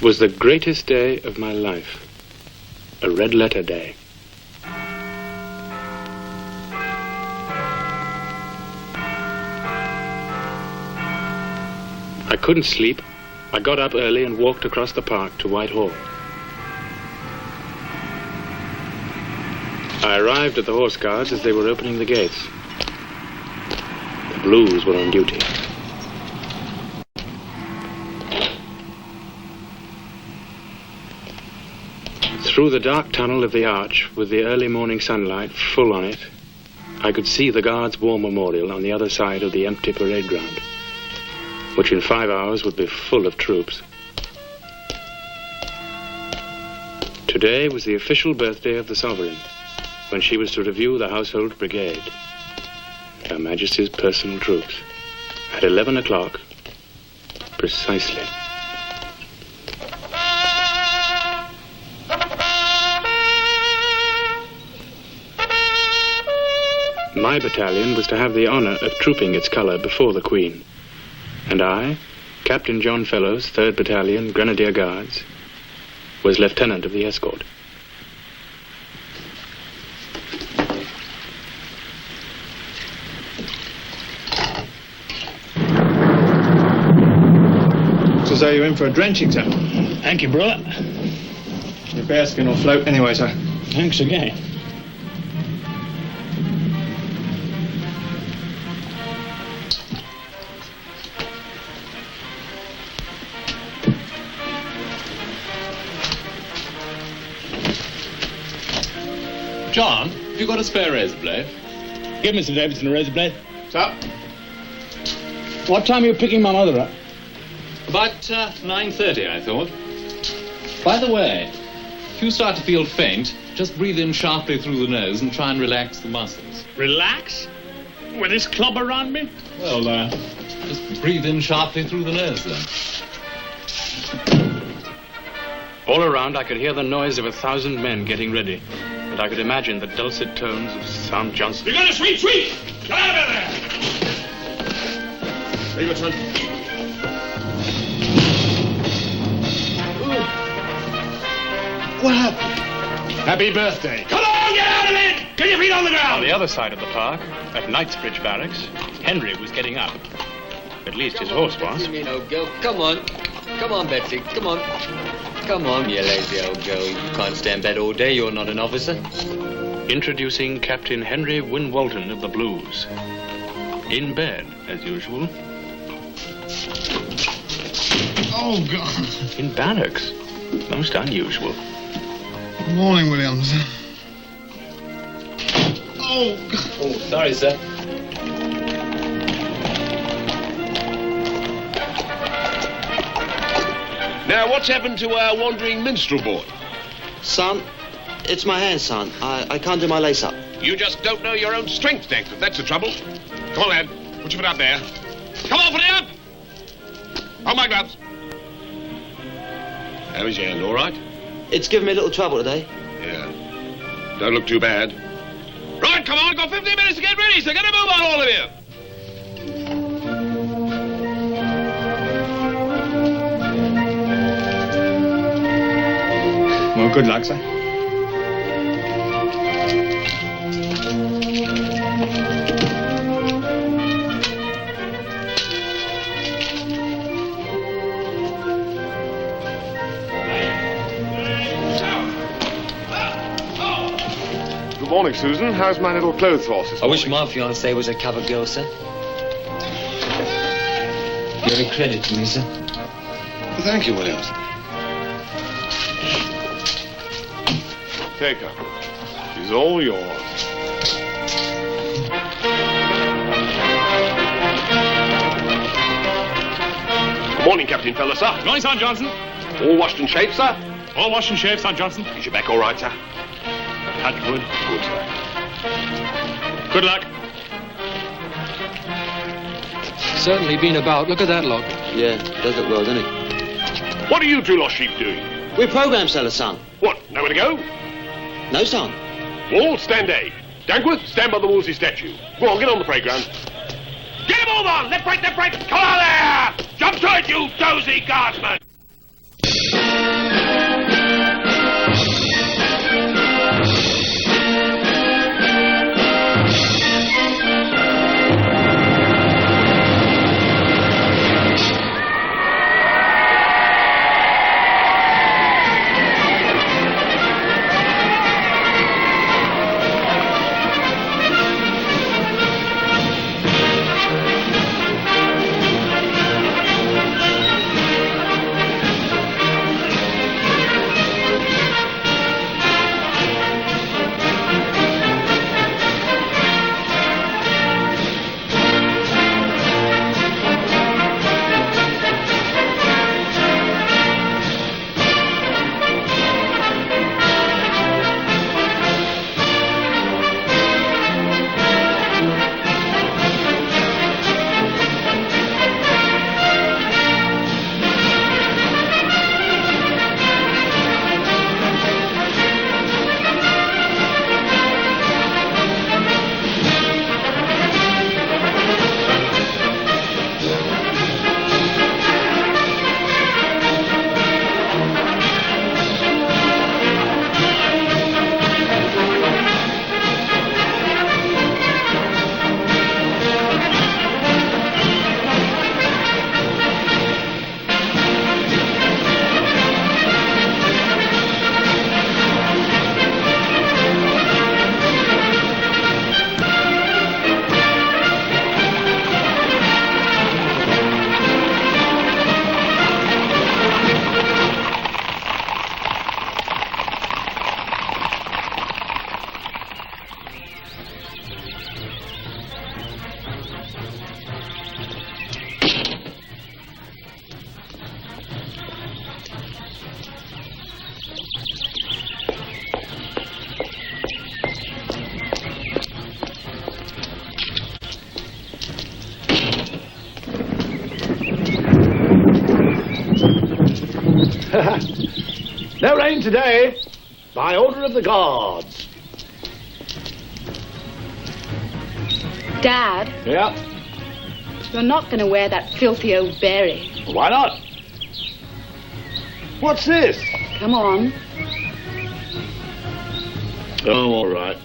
was the greatest day of my life. A red letter day. I couldn't sleep. I got up early and walked across the park to Whitehall. I arrived at the Horse Guards as they were opening the gates. The Blues were on duty. Through the dark tunnel of the arch, with the early morning sunlight full on it, I could see the Guards' War Memorial on the other side of the empty parade ground, which in 5 hours would be full of troops. Today was the official birthday of the Sovereign, when she was to review the Household Brigade, Her Majesty's personal troops, at 11 o'clock, precisely. My battalion was to have the honor of trooping its color before the Queen, and I, Captain John Fellows, 3rd Battalion, Grenadier Guards, was lieutenant of the escort. Looks as though you're in for a drenching, sir. Thank you, brother. Your bearskin will float anyway, sir. Thanks again. John, have you got a spare razor blade? Give Mr. Davidson a razor blade. Sir? What time are you picking my mother up? About 9:30, I thought. By the way, if you start to feel faint, just breathe in sharply through the nose and try and relax the muscles. Relax? With this club around me? Well, just breathe in sharply through the nose, then. All around, I could hear the noise of 1,000 men getting ready, and I could imagine the dulcet tones of Sam Johnson. You're gonna sweep! Get out of there! Very good, son. What happened? Happy birthday. Come on, get out of it! Get your feet on the On ground! the other side of the park, at Knightsbridge Barracks, Henry was getting up. At least his horse was. You mean, old girl? Come on. Come on, Betsy. Come on. Come on, you lazy old girl. You can't stay in bed all day. You're not an officer. Introducing Captain Henry Wynne-Walton of the Blues. In bed, as usual. Oh, God. In barracks. Most unusual. Good morning, Williams. Oh, God. Oh, sorry, sir. Now, what's happened to our wandering minstrel boy? Son, it's my hand, son. I can't do my lace-up. You just don't know your own strength, Dankford. That's the trouble. Come on, lad. Put your foot up there. Come on, put it up! Hold my gloves. How is your hand, all right? It's given me a little trouble today. Yeah. Don't look too bad. Right, come on. Got 15 minutes to get ready, so get a move on, all of you. Well, good luck, sir. Good morning, Susan. How's my little clothes horse this I wish morning? my fiancée was a cover girl, sir. You're a credit to me, sir. Thank you, Williams. Take her. She's all yours. Good morning, Captain Feller, sir. Good morning, Sergeant Johnson. All washed and shaved, sir? All washed and shaved, Sergeant Johnson. Is your back all right, sir? Touch wood. Good, sir. Good luck. Certainly been about. Look at that lot. Yeah, does look well, doesn't it? What are you two lost sheep doing? We're program sellers, son. What, nowhere to go? No, son. Wall, stand A. Dankworth, stand by the Wolsey statue. Go on, get on the playground. Get a move on! Left, right, left, right! Come on there! Jump to it, you dozy guardsman! No rain today, by order of the Guards. Dad, Yeah? you're not going to wear that filthy old berry. Why not? What's this? Come on. Oh, all right.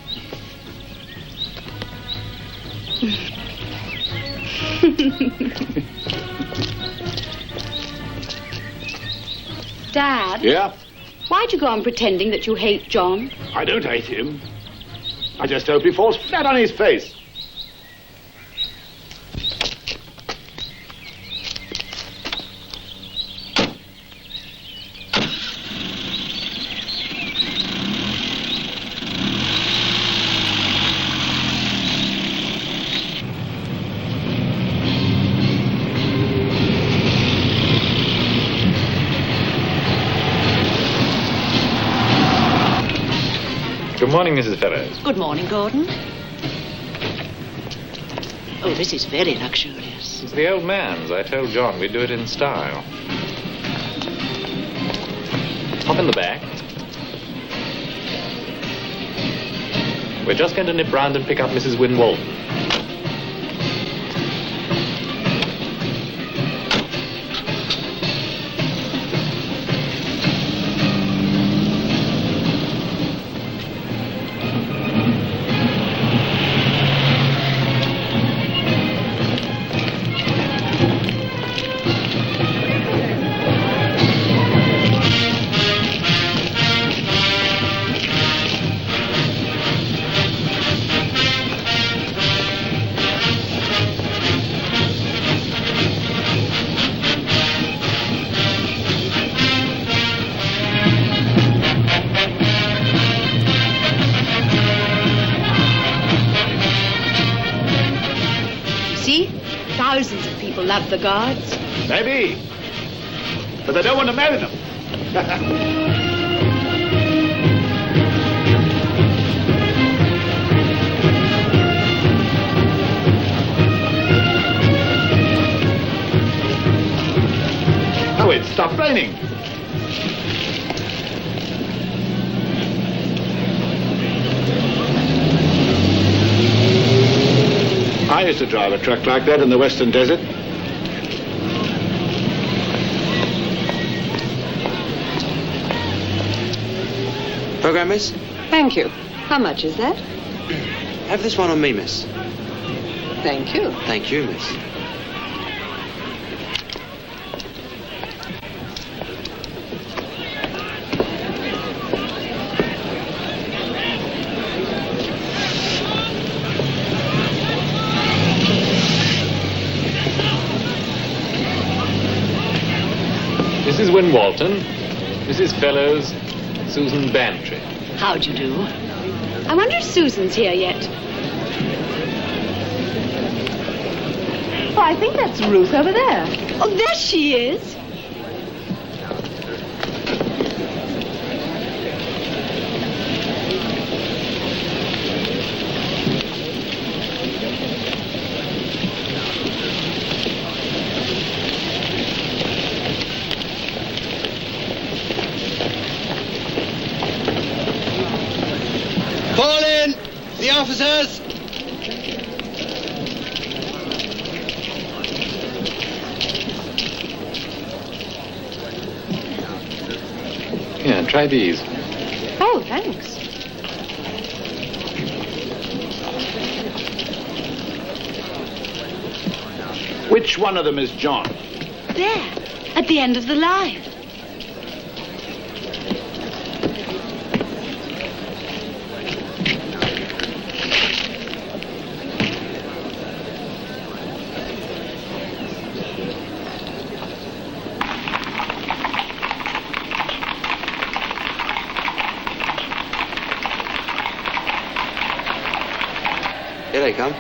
Dad, Yeah? why'd you go on pretending that you hate John? I don't hate him. I just hope he falls flat on his face. Good morning, Mrs. Fellows. Good morning, Gordon. Oh, this is very luxurious. It's the old man's. I told John we'd do it in style. Hop in the back. We're just going to nip round and pick up Mrs. Wynne Walton. Thousands of people love the Guards. Maybe. But they don't want to marry them. Oh, it stopped raining. I used to drive a truck like that in the Western Desert. Program, miss? Thank you. How much is that? Have this one on me, miss. Thank you. Thank you, miss. Mrs. Wynne Walton, Mrs. Fellows, Susan Bantry. How'd you do? I wonder if Susan's here yet. Oh, I think that's Ruth over there. Oh, there she is. Fall in! The officers! Yeah, try these. Oh, thanks. Which one of them is John? There, at the end of the line. Here they come.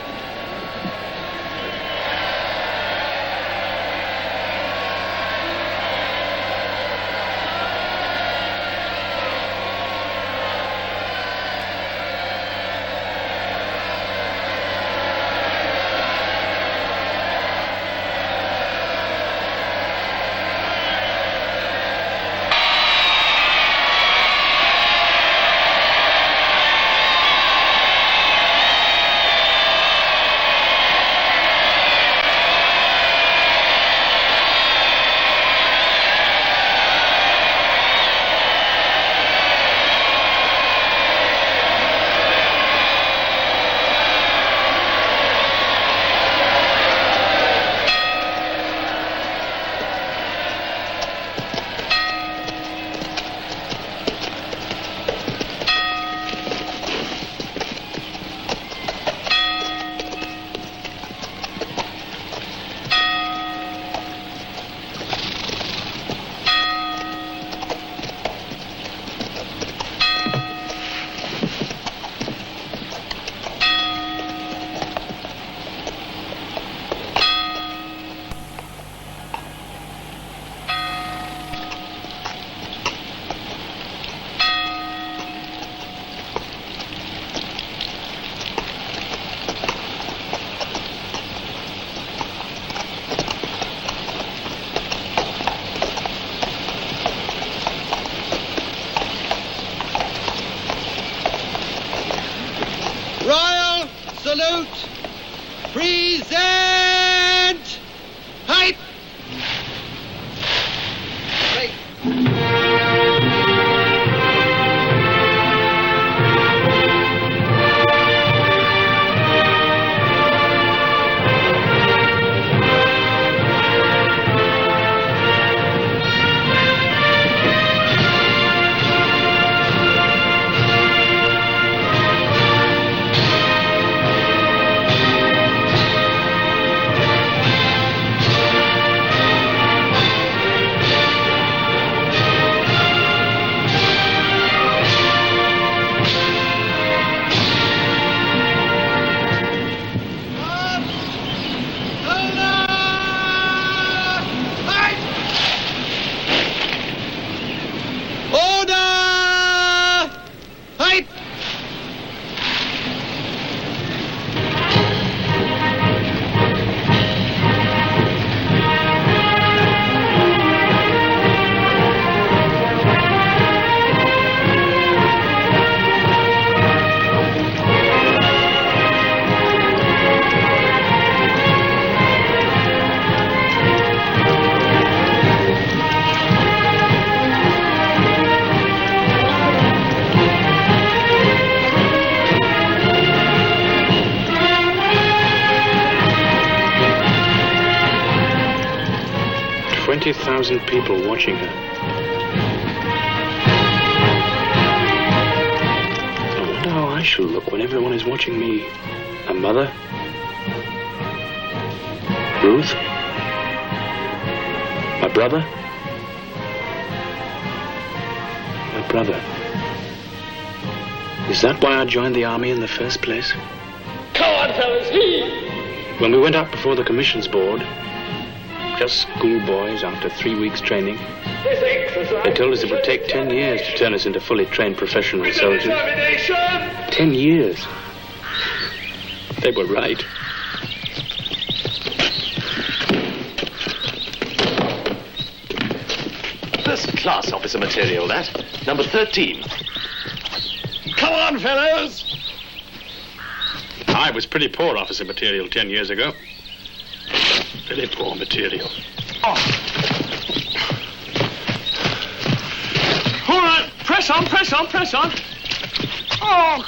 Salute! Present! Hype! Right. People watching her. I wonder how I shall look when everyone is watching me. My mother? Ruth? My brother? My brother. Is that why I joined the army in the first place? Come on, fellas, heave! When we went up before the commissions board, just schoolboys after 3 weeks training, they told us it would take 10 years to turn us into fully trained professional soldiers. 10 years. They were right. First class officer material, that. Number 13. Come on, fellows! I was pretty poor officer material 10 years ago. Very poor material. Oh. All right, press on, press on, press on. Oh!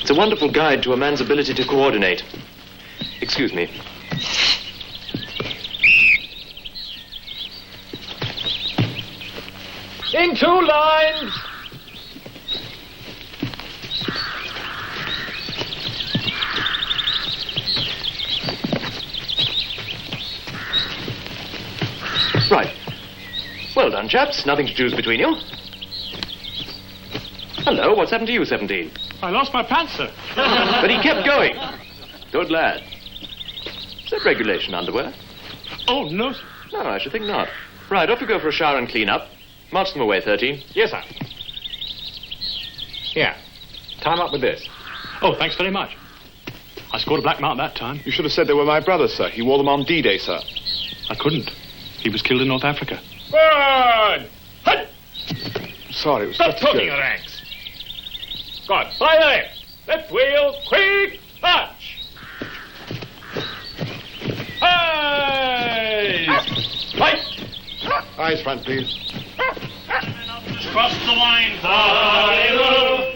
It's a wonderful guide to a man's ability to coordinate. Excuse me. In 2 lines! Right. Well done, chaps. Nothing to choose between you. Hello, what's happened to you, 17? I lost my pants, sir. But he kept going. Good lad. Is that regulation underwear? Oh, no, sir. No, I should think not. Right, off you go for a shower and clean up. March them away, 13. Yes, sir. Here. Tie him up with this. Oh, thanks very much. I scored a black mark that time. You should have said they were my brothers, sir. He wore them on D-Day, sir. I couldn't. He was killed in North Africa. Good! Hut! Sorry, it was Stop such talking good. your ranks. Good. Fly left wheel, quick, march. Eyes! Right! Eyes front, please. Cross the line, hallelujah.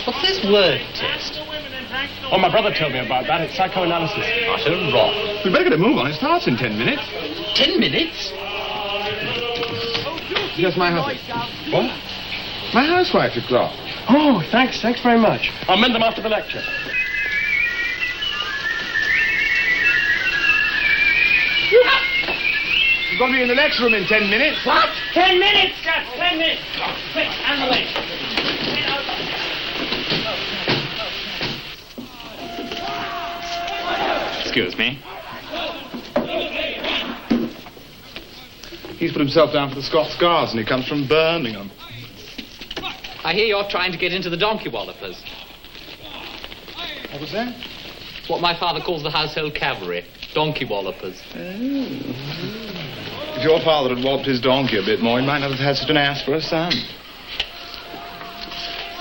What's this word test? Oh, my brother told me about that. It's psychoanalysis. Utter rot. We'd better get a move on. It starts in 10 minutes. 10 minutes? Yes, my husband. What? My housewife you've got. Oh, thanks very much. I'll mend them after the lecture. You've got to be in the next room in 10 minutes. What? 10 minutes, Jeff, 10 minutes. Quick, and the way. Excuse me. He's put himself down for the Scots Guards and he comes from Birmingham. I hear you're trying to get into the donkey wallopers. What was that? It's what my father calls the household cavalry. Donkey wallopers. If your father had walloped his donkey a bit more, he might not have had such an ass for a son.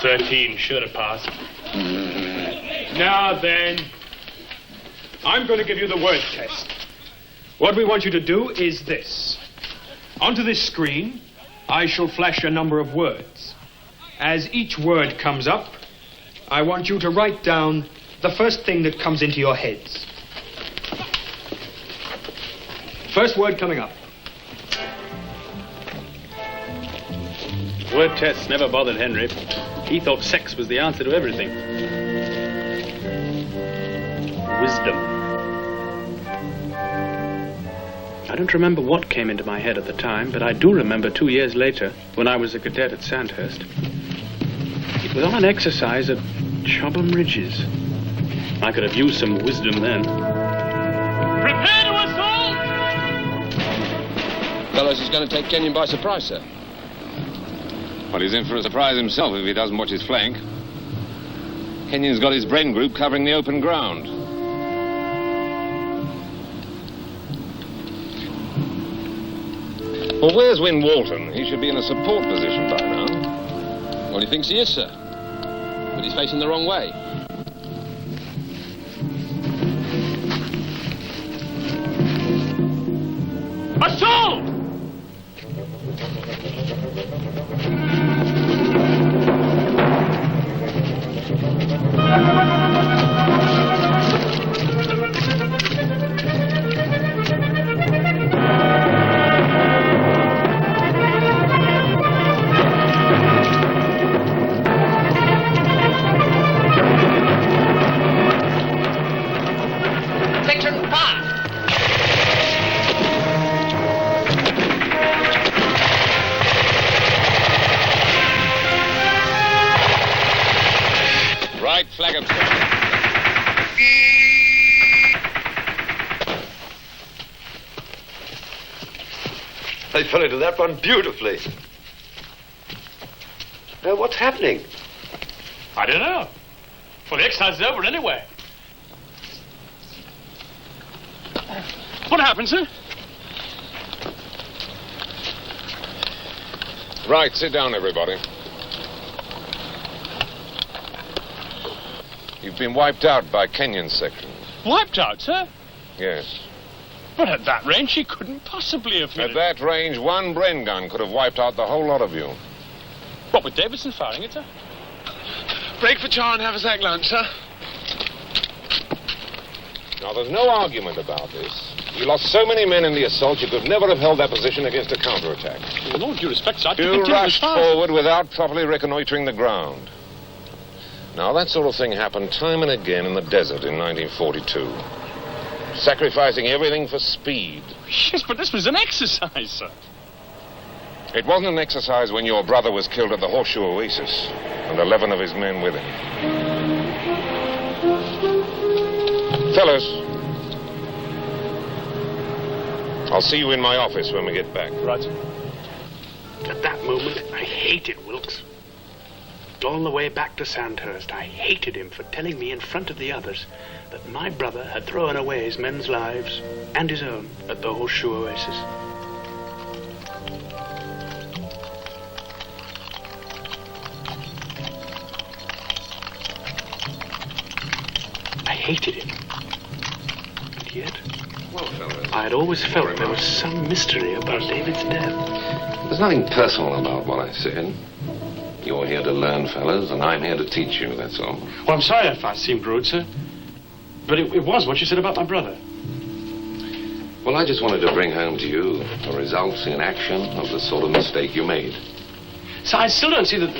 13 should have passed. Now then, I'm going to give you the word test. What we want you to do is this. Onto this screen, I shall flash a number of words. As each word comes up, I want you to write down the first thing that comes into your heads. First word coming up. Word tests never bothered Henry. He thought sex was the answer to everything. Wisdom. I don't remember what came into my head at the time, but I do remember 2 years later, when I was a cadet at Sandhurst. It was on an exercise at Chobham Ridges. I could have used some wisdom then. Prepare to assault! Fellows, he's going to take Kenyon by surprise, sir. Well, he's in for a surprise himself if he doesn't watch his flank. Kenyon's got his Bren group covering the open ground. Well, where's Win Walton? He should be in a support position by now. Well, he thinks he is, sir. But he's facing the wrong way. Assault! Flag up. They fell into that one beautifully. What's happening? I don't know. Well, the exercise is over anyway. What happened, sir? Right, sit down, everybody. You've been wiped out by Kenyon's section. Wiped out, sir? Yes. But at that range, he couldn't possibly have... At that range, one Bren gun could have wiped out the whole lot of you. What, with Davidson firing it, sir? Break for chow and have a sack lunch, sir. Now, there's no argument about this. You lost so many men in the assault, you could never have held that position against a counterattack. With all due respect, sir, you rushed forward without properly reconnoitering the ground. Now, that sort of thing happened time and again in the desert in 1942. Sacrificing everything for speed. Yes, but this was an exercise, sir. It wasn't an exercise when your brother was killed at the Horseshoe Oasis, and 11 of his men with him. Fellas, I'll see you in my office when we get back. Right. At that moment, I hated Wilkes. All the way back to Sandhurst, I hated him for telling me in front of the others that my brother had thrown away his men's lives and his own at the Horseshoe Oasis. I hated him. And yet, I had always felt there was some mystery about David's death. There's nothing personal about what I said. You're here to learn, fellas, and I'm here to teach you, that's all. Well, I'm sorry if I seemed rude, sir. But it was what you said about my brother. Well, I just wanted to bring home to you the results in action of the sort of mistake you made. So I still don't see that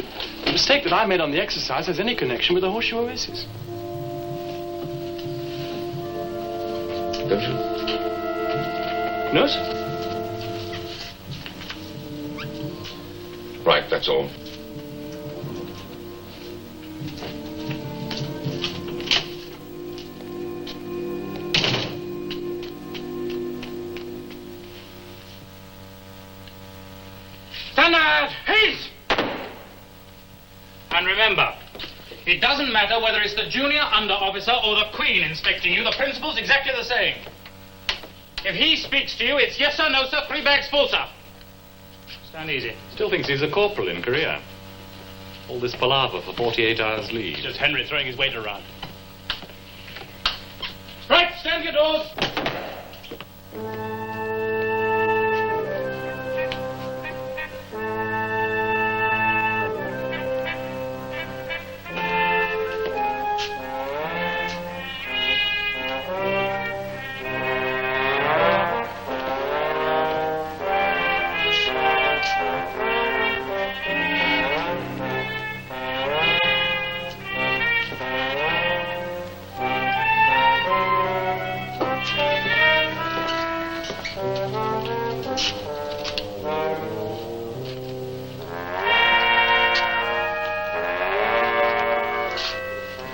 the mistake that I made on the exercise has any connection with the Horseshoe Oasis. Don't you? No, sir. Right, that's all. Standard! He's! And remember, it doesn't matter whether it's the junior under-officer or the Queen inspecting you. The principle's exactly the same. If he speaks to you, it's yes sir, no sir, 3 bags full, sir. Stand easy. Still thinks he's a corporal in Korea. All this palaver for 48 hours leave. Just Henry throwing his weight around. Right, stand your doors.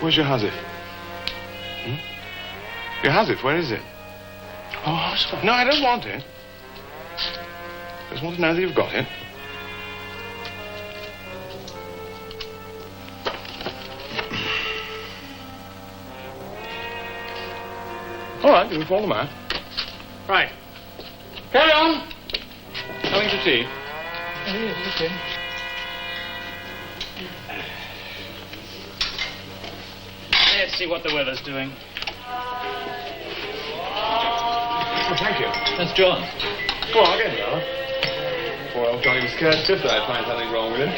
Where's your hazard? Your hazard, where is it? Oh, Oscar. No, I don't want it. Just want to know that you've got it. All right, you can follow them out. Right. Carry on. Coming to tea. Okay. Let's see what the weather's doing. Oh, thank you. That's John. Go on, get it, Poor old Johnny was scared stiff that I'd find something wrong with him.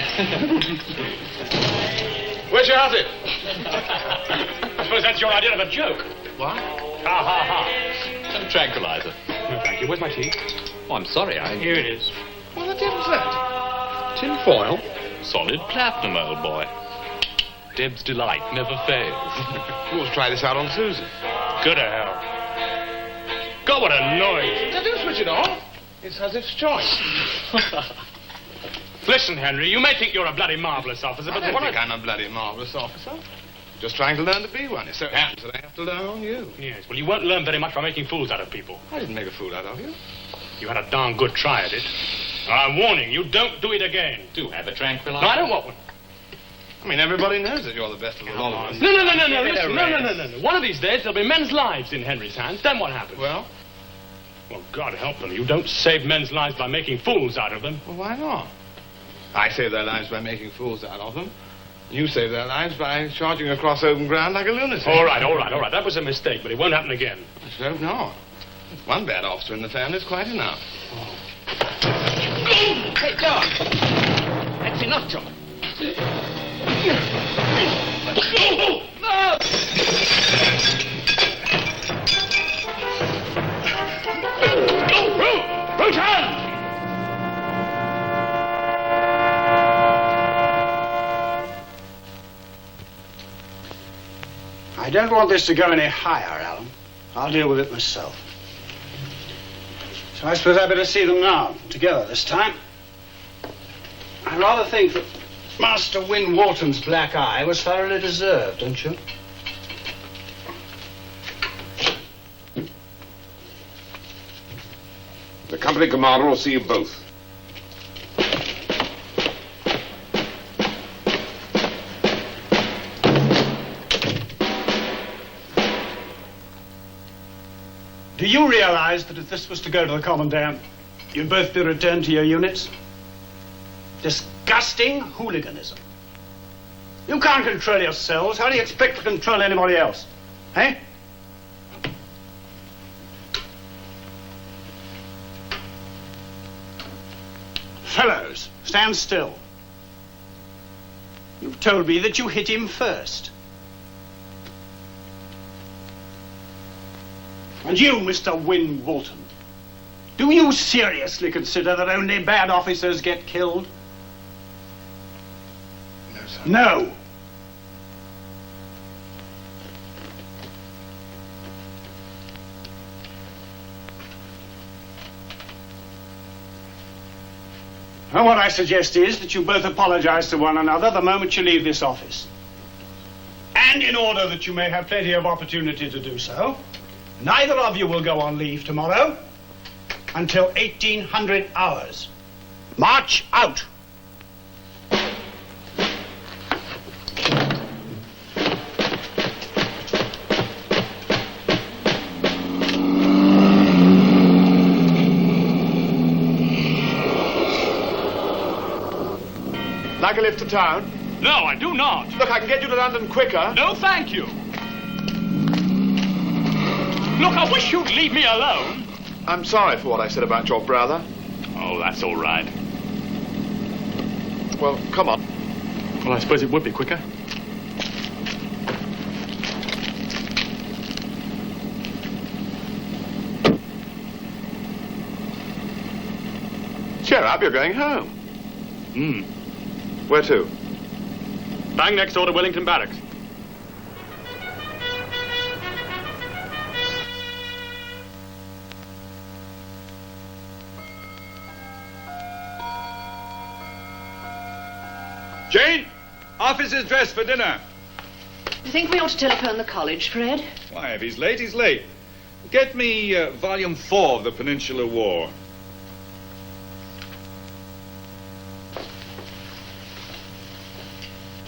Where's your hazard? I suppose that's your idea of a joke. What? Ha, ha, ha. Some tranquilizer. No, thank you. Where's my tea? Oh, I'm sorry, Here it is. What the devil's that? Tin foil? Solid platinum, old boy. Deb's delight never fails. We'll try this out on Susan. Go to hell. God, what a noise. Now, don't switch it off. It's hazard's choice. Listen, Henry, you may think you're a bloody marvellous officer, but I don't what think I'm a bloody marvellous officer. Just trying to learn to be one. It so happens that I have to learn on you. Yes, well, you won't learn very much by making fools out of people. I didn't make a fool out of you. You had a darn good try at it. I'm warning you, don't do it again. Do have a tranquilizer. No, I don't want one. I mean, everybody knows that you're the best of the lot of us. No, listen, no. One of these days, there'll be men's lives in Henry's hands. Then what happens? Well, God help them. You don't save men's lives by making fools out of them. Well, why not? I save their lives by making fools out of them. You save their lives by charging across open ground like a lunatic. All right. That was a mistake, but it won't happen again. I should hope not. One bad officer in the family is quite enough. Hey, John. That's enough, John. I don't want this to go any higher, Alan. I'll deal with it myself. So I suppose I better see them now, together this time. I rather think that Master Win Wharton's black eye was thoroughly deserved, don't you? The company commander will see you both. Do you realize that if this was to go to the Commandant, you'd both be returned to your units? Disgusting hooliganism. You can't control yourselves. How do you expect to control anybody else? Eh? Fellows, stand still. You've told me that you hit him first. And you, Mr. Win Wharton, do you seriously consider that only bad officers get killed? No, sir. No. Well, what I suggest is that you both apologize to one another the moment you leave this office. And in order that you may have plenty of opportunity to do so, neither of you will go on leave tomorrow until 1800 hours. March out. Like a lift to town? No, I do not. Look, I can get you to London quicker. No, thank you. Look, I wish you'd leave me alone. I'm sorry for what I said about your brother. Oh, that's all right. Well, come on. Well, I suppose it would be quicker. Cheer up, you're going home. Where to? Bang next door to Wellington Barracks. Jane, officer's dressed for dinner. You think we ought to telephone the college, Fred? Why, if he's late, he's late. Get me volume 4 of the Peninsular War.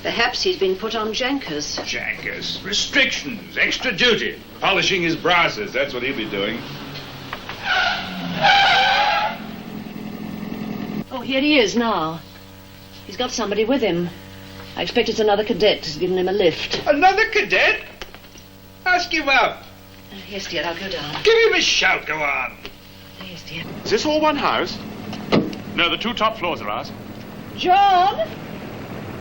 Perhaps he's been put on jankers. Jankers. Restrictions. Extra duty. Polishing his brasses. That's what he'll be doing. Oh, here he is now. He's got somebody with him. I expect it's another cadet who's given him a lift. Another cadet? Ask him up. Yes, dear, I'll go down. Give him a shout. Go on. Yes, dear. Is this all one house? No, the 2 top floors are ours. John!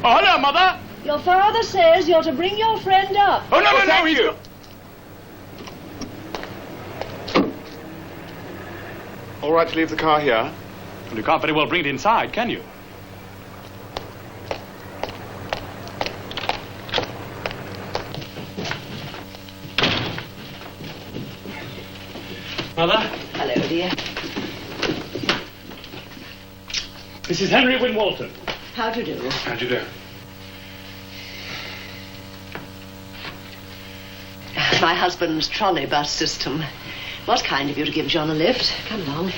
Oh, hello, Mother. Your father says you're to bring your friend up. Oh, no, thank you. All right to leave the car here? Well, you can't very well bring it inside, can you? Mother? Hello, dear. This is Henry Wynne Walton. How do you do? How do you do? My husband's trolley bus system. What kind of you to give John a lift? Come along.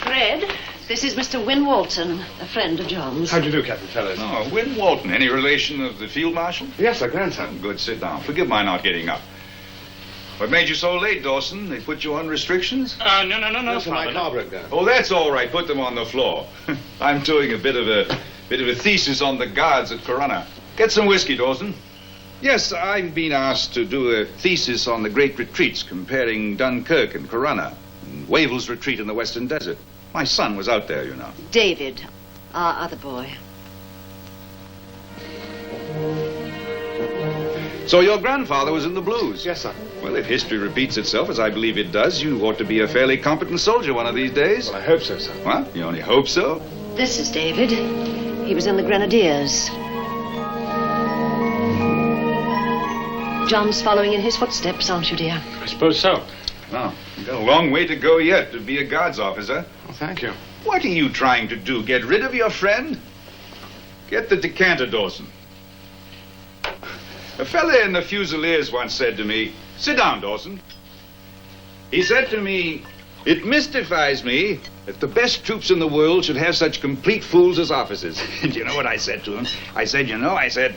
Fred, this is Mr. Wynne Walton, a friend of John's. How do you do, Captain Fellows? Oh, Wynne Walton. Any relation of the Field Marshal? Yes, sir, grandson. Good, sit down. Forgive my not getting up. What made you so late, Dawson? They put you on restrictions? No, Sir, my car broke down. Oh, that's all right. Put them on the floor. I'm doing a bit of a thesis on the guards at Corunna. Get some whiskey, Dawson. Yes, I've been asked to do a thesis on the great retreats, comparing Dunkirk and Corunna, and Wavell's retreat in the Western Desert. My son was out there, you know. David, our other boy. So your grandfather was in the blues? Yes, sir. Well, if history repeats itself, as I believe it does, you ought to be a fairly competent soldier one of these days. Well, I hope so, sir. What? You only hope so? This is David. He was in the Grenadiers. John's following in his footsteps, aren't you, dear? I suppose so. Well, you've got a long way to go yet to be a guards officer. Well, thank you. What are you trying to do? Get rid of your friend? Get the decanter, Dawson. A fella in the Fusiliers once said to me, sit down, Dawson. He said to me, it mystifies me that the best troops in the world should have such complete fools as officers. And you know what I said to him? I said,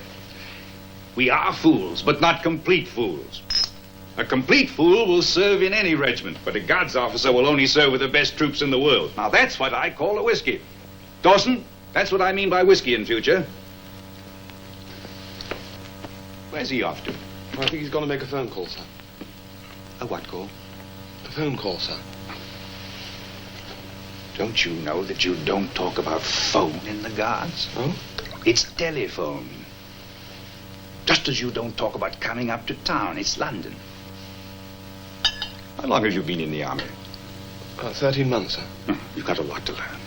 we are fools, but not complete fools. A complete fool will serve in any regiment, but a guards officer will only serve with the best troops in the world. Now, that's what I call a whiskey. Dawson, that's what I mean by whiskey in future. Where's he off to? Well, I think he's going to make a phone call, sir. A what call? A phone call, sir. Don't you know that you don't talk about phone in the guards? Oh? It's telephone. Just as you don't talk about coming up to town. It's London. How long have you been in the army? About 13 months, sir. You've got a lot to learn.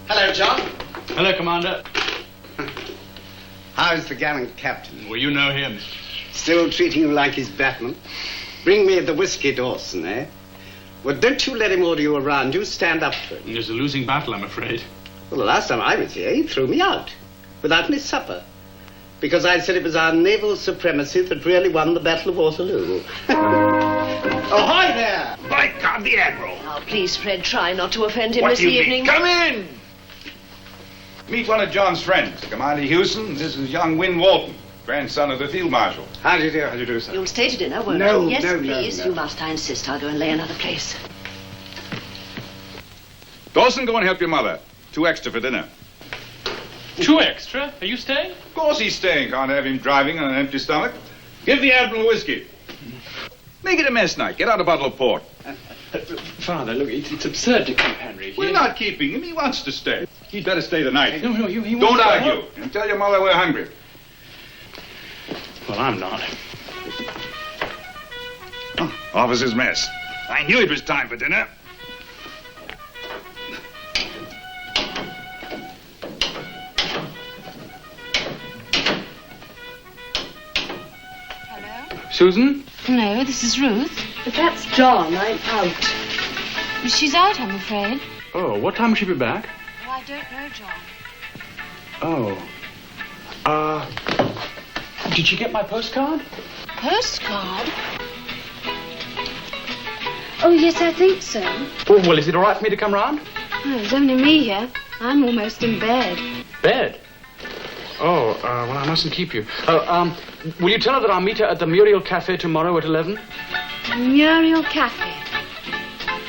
Hello, John. Hello, Commander. How's the gallant captain? Well, you know him. Still treating you like his batman? Bring me the whiskey, Dawson, eh? Well, don't you let him order you around. You stand up to him. It's a losing battle, I'm afraid. Well, the last time I was here, he threw me out without any supper because I said it was our naval supremacy that really won the Battle of Waterloo. Ahoy there! By God, the Admiral! Oh, please, Fred, try not to offend him What this do you evening. mean? Come in! Meet one of John's friends, Commander Hewson. This is young Wynne Walton, grandson of the Field Marshal. How do you do? How do you do, sir? You'll stay to dinner, won't No, you? Yes, no, please. no. You must. I insist. I'll go and lay another place. Dawson, go and help your mother. 2 extra for dinner. 2 extra? Are you staying? Of course he's staying. Can't have him driving on an empty stomach. Give the Admiral whiskey. Make it a mess night. Get out a bottle of port. Father, look, it's absurd to keep Henry here. We're not keeping him. He wants to stay. He'd better stay the night. No, he Don't won't argue. And tell your mother we're hungry. Well, I'm not. Oh, officer's mess. I knew it was time for dinner. Susan? No, this is Ruth. But that's John. I'm out. She's out, I'm afraid. Oh, what time will she be back? Oh, I don't know, John. Oh. Did she get my postcard? Postcard? Oh, yes, I think so. Oh, well, is it all right for me to come round? Oh, there's only me here. I'm almost in bed. Bed? Oh, well, I mustn't keep you. Will you tell her that I'll meet her at the Muriel Cafe tomorrow at 11? Muriel Cafe.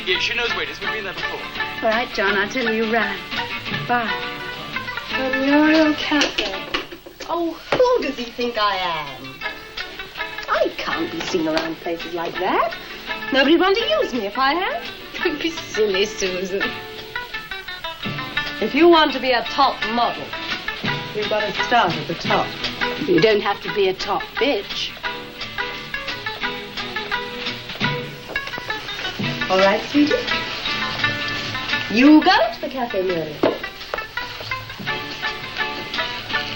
Yeah, she knows where it is. We've been there before. All right, John, I'll tell you round. Bye. The Muriel Cafe. Oh, who does he think I am? I can't be seen around places like that. Nobody'd want to use me if I had. Don't be silly, Susan. If you want to be a top model, you've got to start at the top. You don't have to be a top bitch. All right, sweetie. You go to the Cafe Muriel.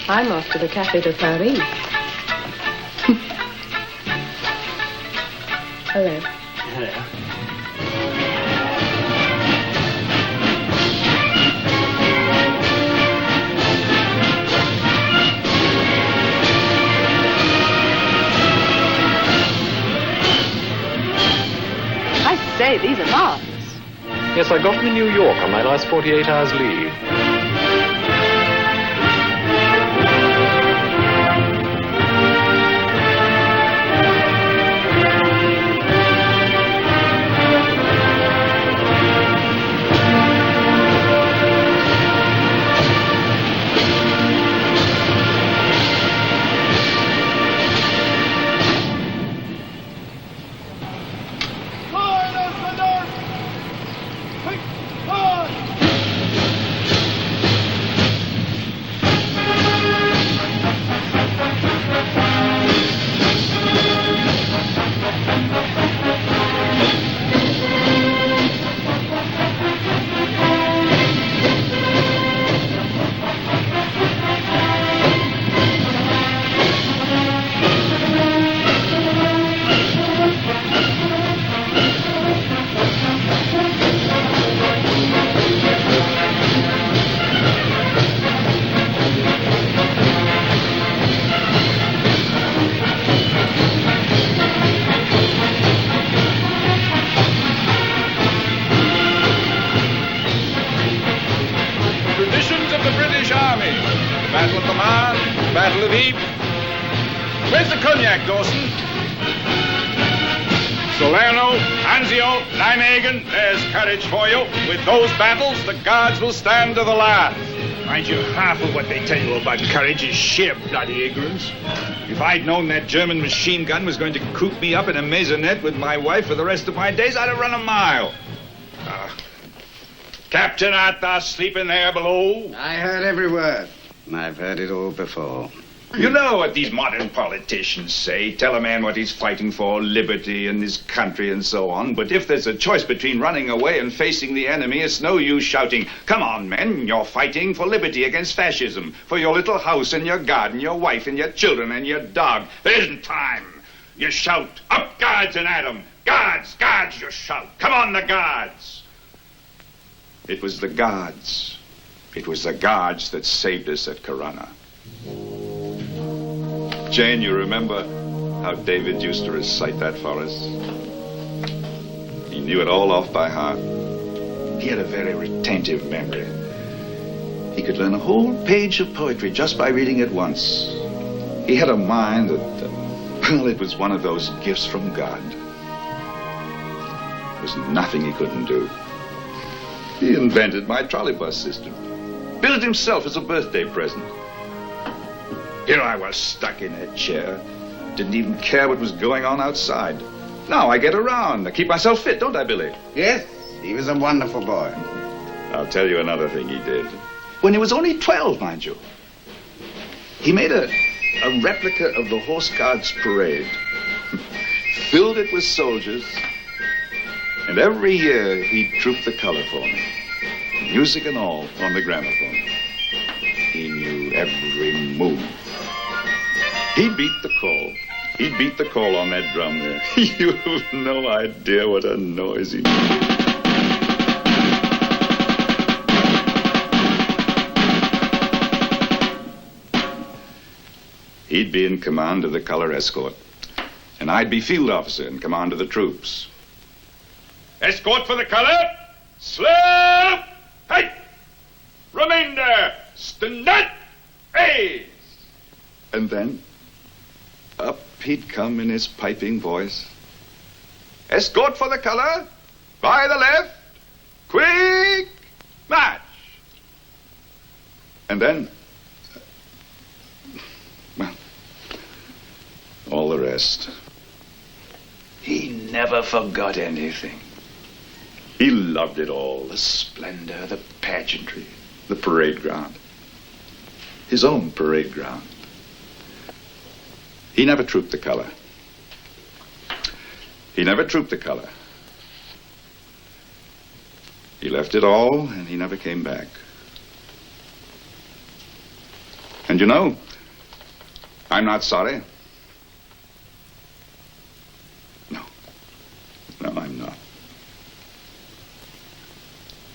I'm off to the Cafe de Paris. Hello. Hello. I say, these are marvelous. Yes, I got them in New York on my last 48 hours leave. Where's the cognac, Dawson? Salerno, Anzio, Nijmegen, there's courage for you. With those battles, the Guards will stand to the last. Mind you, half of what they tell you about courage is sheer bloody ignorance. If I'd known that German machine gun was going to coop me up in a maisonette with my wife for the rest of my days, I'd have run a mile. Captain, art thou sleeping there below? I heard every word. I've heard it all before. You know what these modern politicians say. Tell a man what he's fighting for, liberty and his country and so on. But if there's a choice between running away and facing the enemy, it's no use shouting, "Come on, men, you're fighting for liberty against fascism, for your little house and your garden, your wife and your children and your dog." There isn't time. You shout, "Up, Guards and at 'em! Guards, Guards," you shout. Come on, the Guards. It was the Guards. It was the Guards that saved us at Corunna. Jane, you remember how David used to recite that for us? He knew it all off by heart. He had a very retentive memory. He could learn a whole page of poetry just by reading it once. He had a mind that, well, it was one of those gifts from God. There was nothing he couldn't do. He invented my trolleybus system. Built it himself as a birthday present. Here I was stuck in a chair. Didn't even care what was going on outside. Now I get around. I keep myself fit, don't I, Billy? Yes, he was a wonderful boy. I'll tell you another thing he did. When he was only 12, mind you. He made a replica of the Horse Guards parade. Filled it with soldiers. And every year he'd troop the color for me. Music and all on the gramophone. He knew every move. He'd beat the call. He'd beat the call on that drum there. You've no idea what a noise he made. He'd be in command of the color escort, and I'd be field officer in command of the troops. Escort for the color, slap, hey, remainder, stand, hey. And then, up he'd come in his piping voice. Escort for the color, by the left, quick, march. And then, all the rest. He never forgot anything. He loved it all, the splendor, the pageantry, the parade ground. His own parade ground. He never trooped the color. He never trooped the color. He left it all, and he never came back. And you know, I'm not sorry. No, I'm not.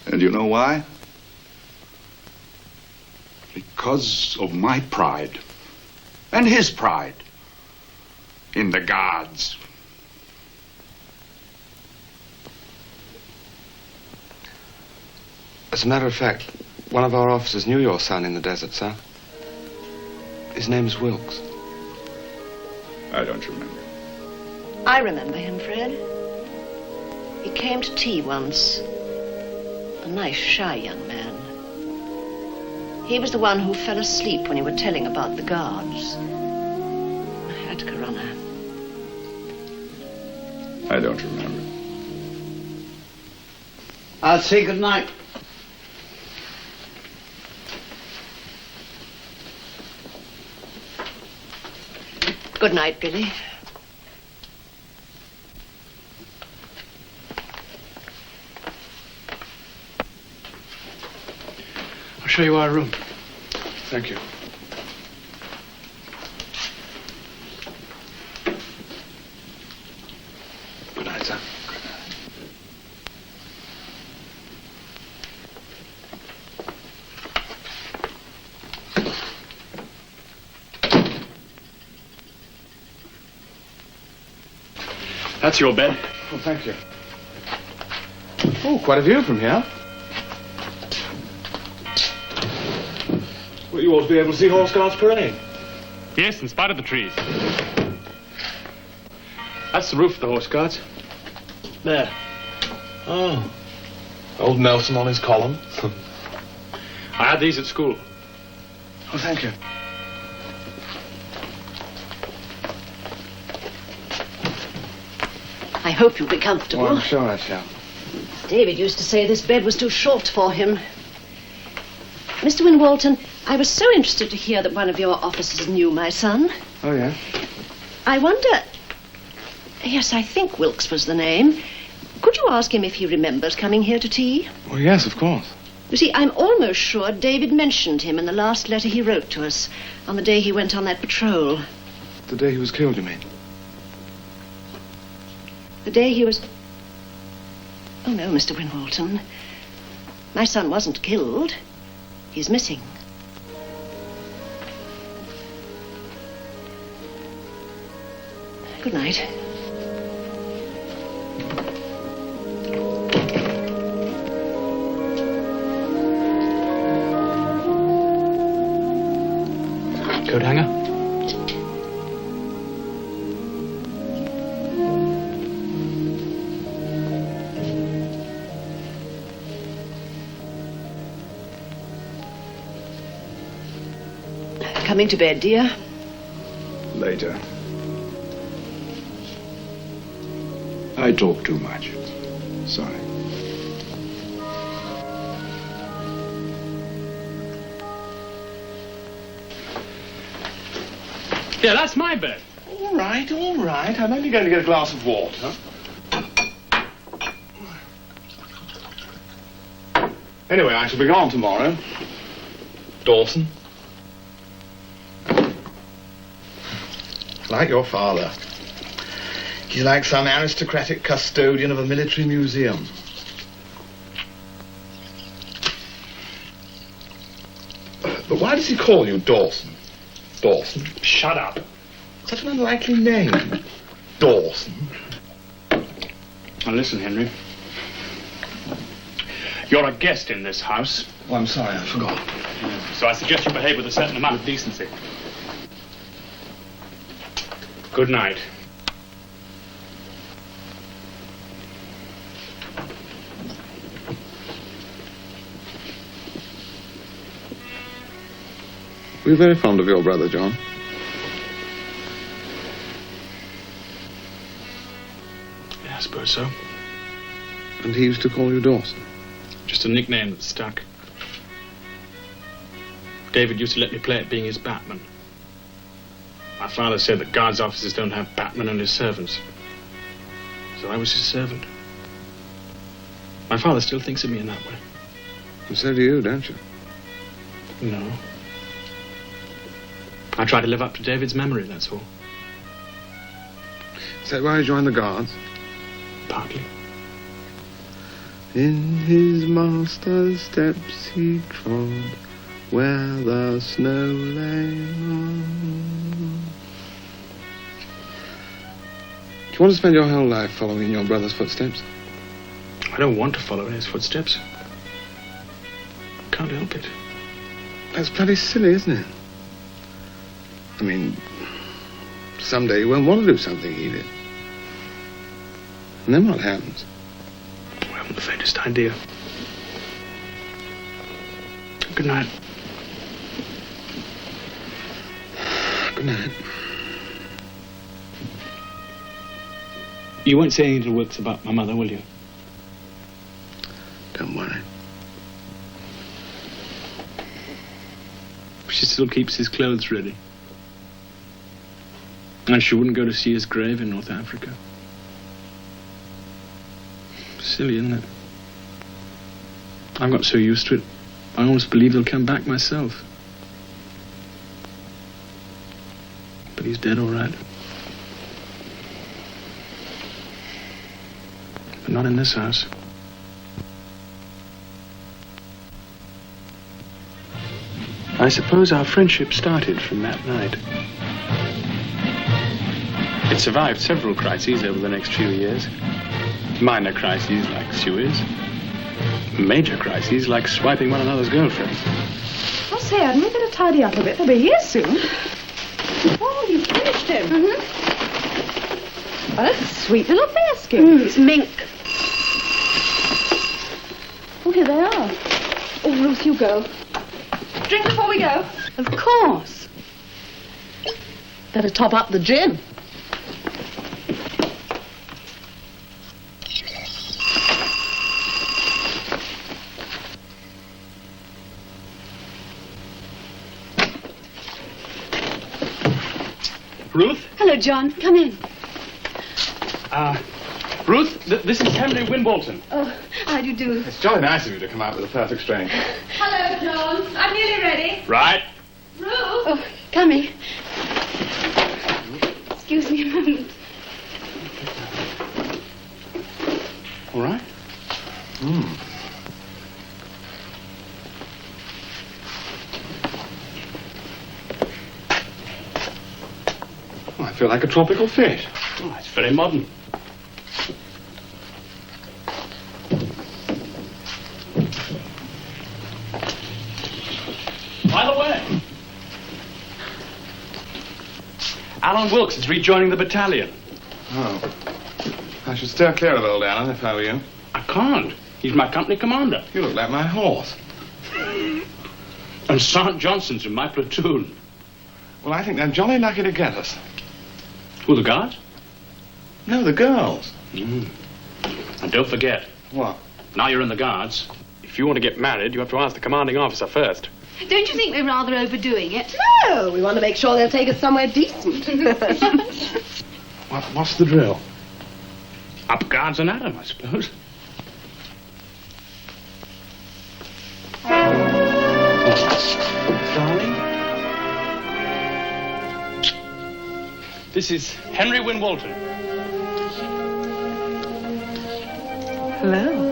And you know why? Because of my pride. And his pride. In the Guards. As a matter of fact, one of our officers knew your son in the desert, sir. His name's Wilkes. I don't remember. I remember him, Fred. He came to tea once. A nice, shy young man. He was the one who fell asleep when you were telling about the Guards. I had to run her. I don't remember. I'll say good night. Good night, Billy. I'll show you our room. Thank you. Good night, sir. That's your bed. Oh, thank you. Oh, quite a view from here. Well, you ought to be able to see Horse Guards parade. Yes, in spite of the trees. That's the roof of the Horse Guards. There. Oh. Old Nelson on his column. I had these at school. Oh, thank you. I hope you'll be comfortable. Oh, I'm sure I shall. David used to say this bed was too short for him. Mr. Winwalton, I was so interested to hear that one of your officers knew my son. Oh, yeah? I wonder... Yes, I think Wilkes was the name. Could you ask him if he remembers coming here to tea? Oh, yes, of course. You see, I'm almost sure David mentioned him in the last letter he wrote to us on the day he went on that patrol. The day he was killed, you mean? The day he was... Oh, no, Mr. Winwalton. My son wasn't killed. He's missing. Good night. Coat hanger? coming to bed, dear? Later. I talk too much. Sorry. Yeah, that's my bed. All right, all right. I'm only going to get a glass of water. Anyway, I shall be gone tomorrow. Dawson. Like your father. He's like some aristocratic custodian of a military museum. But why does he call you Dawson? Dawson? Shut up. Such an unlikely name. Dawson. Now listen, Henry. You're a guest in this house. Oh, I'm sorry, I forgot. So I suggest you behave with a certain amount of decency. Good night. Were you very fond of your brother, John? Yeah, I suppose so. And he used to call you Dawson? Just a nickname that stuck. David used to let me play at being his batman. My father said that guards' officers don't have batmen and his servants. So I was his servant. My father still thinks of me in that way. And so do you, don't you? No. I try to live up to David's memory, that's all. Is that why you joined the Guards? Partly. In his master's steps he trod, where the snow lay on. Do you want to spend your whole life following in your brother's footsteps? I don't want to follow in his footsteps. Can't help it. That's bloody silly, isn't it? I mean, someday you won't want to do something he did. And then what happens? I haven't the faintest idea. Good night. Good night. You won't say anything to Wilkes about my mother, will you? Don't worry. She still keeps his clothes ready. And she wouldn't go to see his grave in North Africa. Silly, isn't it? I've got so used to it, I almost believe he'll come back myself. But he's dead, all right. But not in this house. I suppose our friendship started from that night. It survived several crises over the next few years. Minor crises like Suez. Major crises like swiping one another's girlfriends. Oh, say, hadn't we better tidy up a bit? They'll be here soon. Oh, you finished him? Mm-hmm. Oh, that's a sweet little bearskin. It's mink. Oh, here they are. Oh, Ruth, you go. Drink before we go. Of course. Better top up the gin. Ruth? Hello, John. Come in. Ruth, this is Henry Winbolton. Oh, how do you do? It's jolly nice of you to come out with a perfect stranger. Hello, John. I'm nearly ready. Right. Ruth? Oh, coming. Excuse me a moment. All right. Oh, I feel like a tropical fish. Oh, it's very modern. By the way, Alan Wilkes is rejoining the battalion. Oh. I should steer clear of old Alan if I were you. I can't. He's my company commander. You look like my horse. And Sergeant Johnson's in my platoon. Well, I think they're jolly lucky to get us. Who, the guards? No, the girls. And don't forget. What? Now you're in the guards. If you want to get married, you have to ask the commanding officer first. Don't you think we're rather overdoing it? No, we want to make sure they'll take us somewhere decent. What's the drill? Up guards and at 'em, I suppose. Darling? This is Henry Wynne Walton. Hello.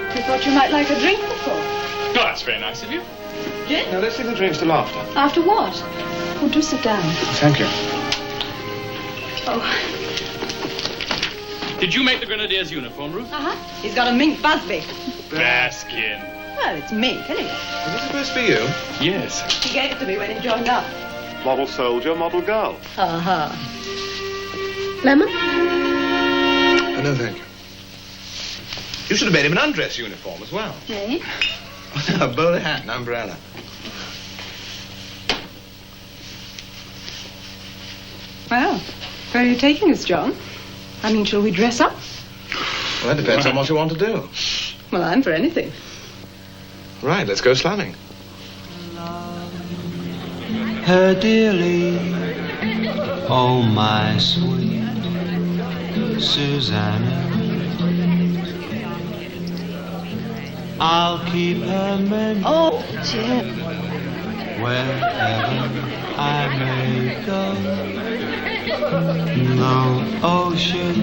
I thought you might like a drink before. Oh, that's very nice of you. Gin? No, let's leave the drinks till after. After what? Oh, do sit down. Thank you. Oh. Did you make the Grenadier's uniform, Ruth? Uh-huh. He's got a mink busby. Bearskin. Well, it's mink, anyway. Is this supposed to be you? Yes. He gave it to me when he joined up. Model soldier, model girl. Uh-huh. Lemon? Oh, no, thank you. You should have made him an undress uniform as well. Eh? A bowler hat and umbrella. Well, where are you taking us, John? I mean, shall we dress up? Well, that depends on what you want to do. Well, I'm for anything. Right, let's go slumming. Her dearly, oh my sweet Susanna, I'll keep her memory. Oh, Jim. Wherever I may go, no ocean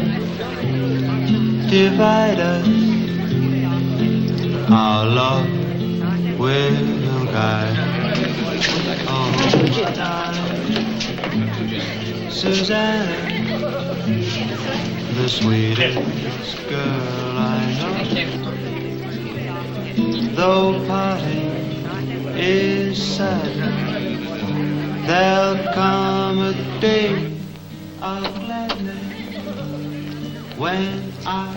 divide us, our love will guide. Oh, Susanna, the sweetest girl I know. Though parting is sad, there'll come a day of gladness when I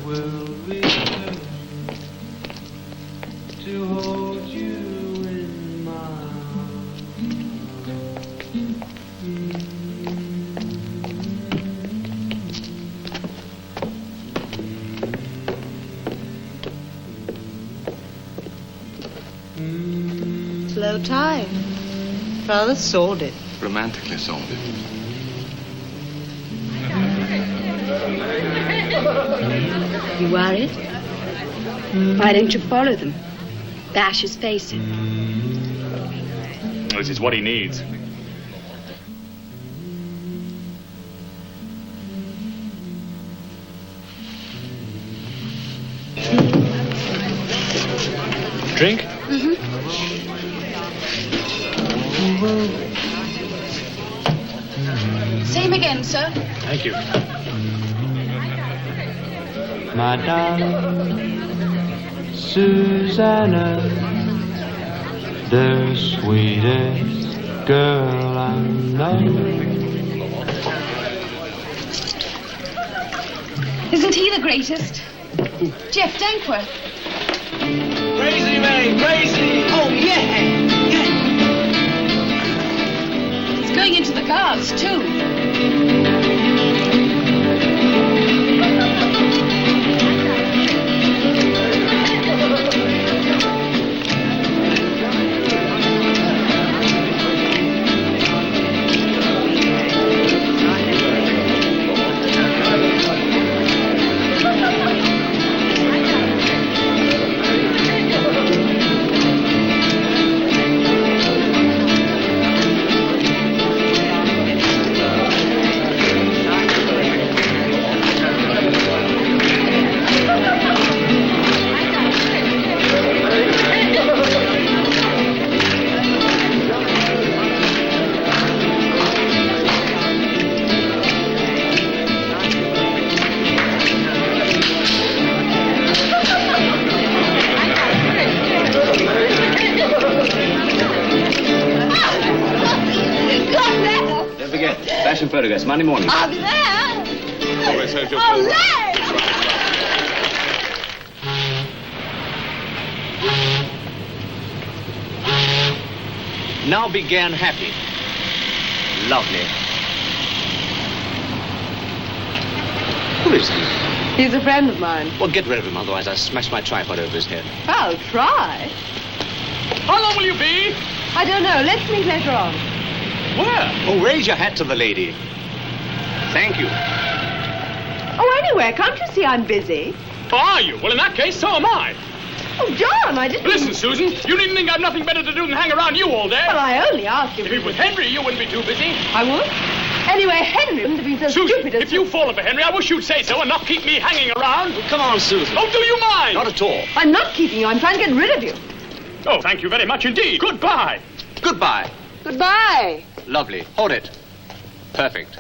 will return to hold you in my Slow time. Rather sordid. Romantically sordid. You worried? Why don't you follow them? Bash his face in. This is what he needs. Drink? Mm-hmm. Same again, sir. Thank you. my darling Susanna, the sweetest girl I know. Isn't he the greatest? Jeff Dankworth. Crazy, May, crazy! Oh, yeah! He's going into the Guards, too. Fashion photographs, Monday morning. I'll be there. Always heard your Oh, Larry! Now began happy. Lovely. Who is he? He's a friend of mine. Well, get rid of him, otherwise I'll smash my tripod over his head. I'll try. How long will you be? I don't know. Let's meet later on. Where? Oh, raise your hat to the lady. Thank you. Oh, anyway, can't you see I'm busy? Oh, are you? Well, in that case, so am I. Oh, John, I didn't... Listen, Susan, you needn't think I've nothing better to do than hang around you all day. Well, I only asked If it was Henry, you wouldn't be too busy. I would. Anyway, Henry wouldn't have been so Susan, stupid as... if you fall for Henry, I wish you'd say so and not keep me hanging around. Well, come on, Susan. Oh, do you mind? Not at all. I'm not keeping you. I'm trying to get rid of you. Oh, thank you very much indeed. Goodbye. Goodbye. Goodbye. Lovely. Hold it. Perfect.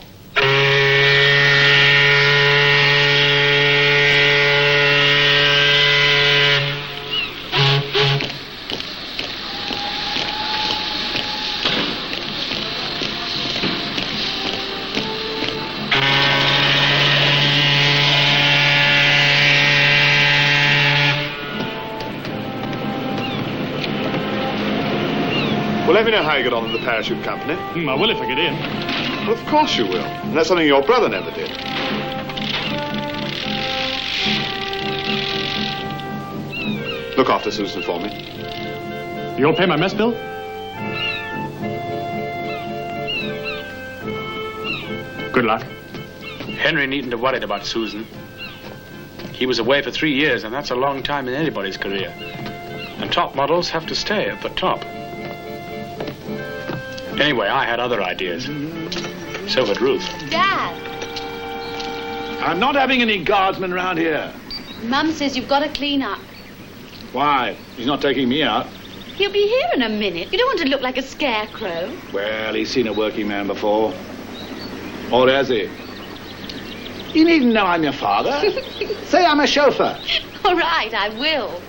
Well, let me know how you get on in the parachute company. I will if I get in. Well, of course you will. And that's something your brother never did. Look after Susan for me. You'll pay my mess bill? Good luck. Henry needn't have worried about Susan. He was away for 3 years, and that's a long time in anybody's career. And top models have to stay at the top. Anyway, I had other ideas. So had Ruth. Dad, I'm not having any guardsmen round here. Mum says you've got to clean up. Why? He's not taking me out. He'll be here in a minute. You don't want to look like a scarecrow. Well, he's seen a working man before. Or has he? You needn't know I'm your father. Say I'm a chauffeur. All right, I will.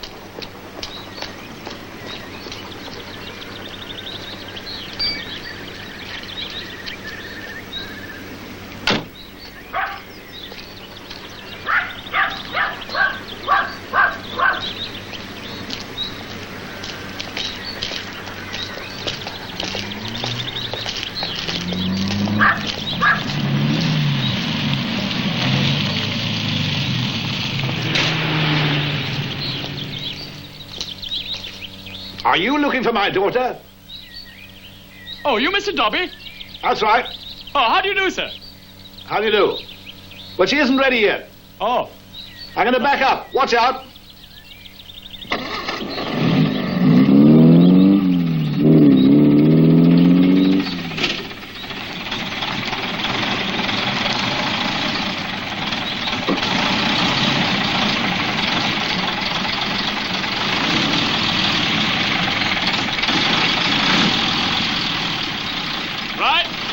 Are you looking for my daughter? Oh, you Mr. Dobby? That's right. Oh, how do you do, sir? How do you do? But she isn't ready yet. Oh. I'm going to back up. Watch out.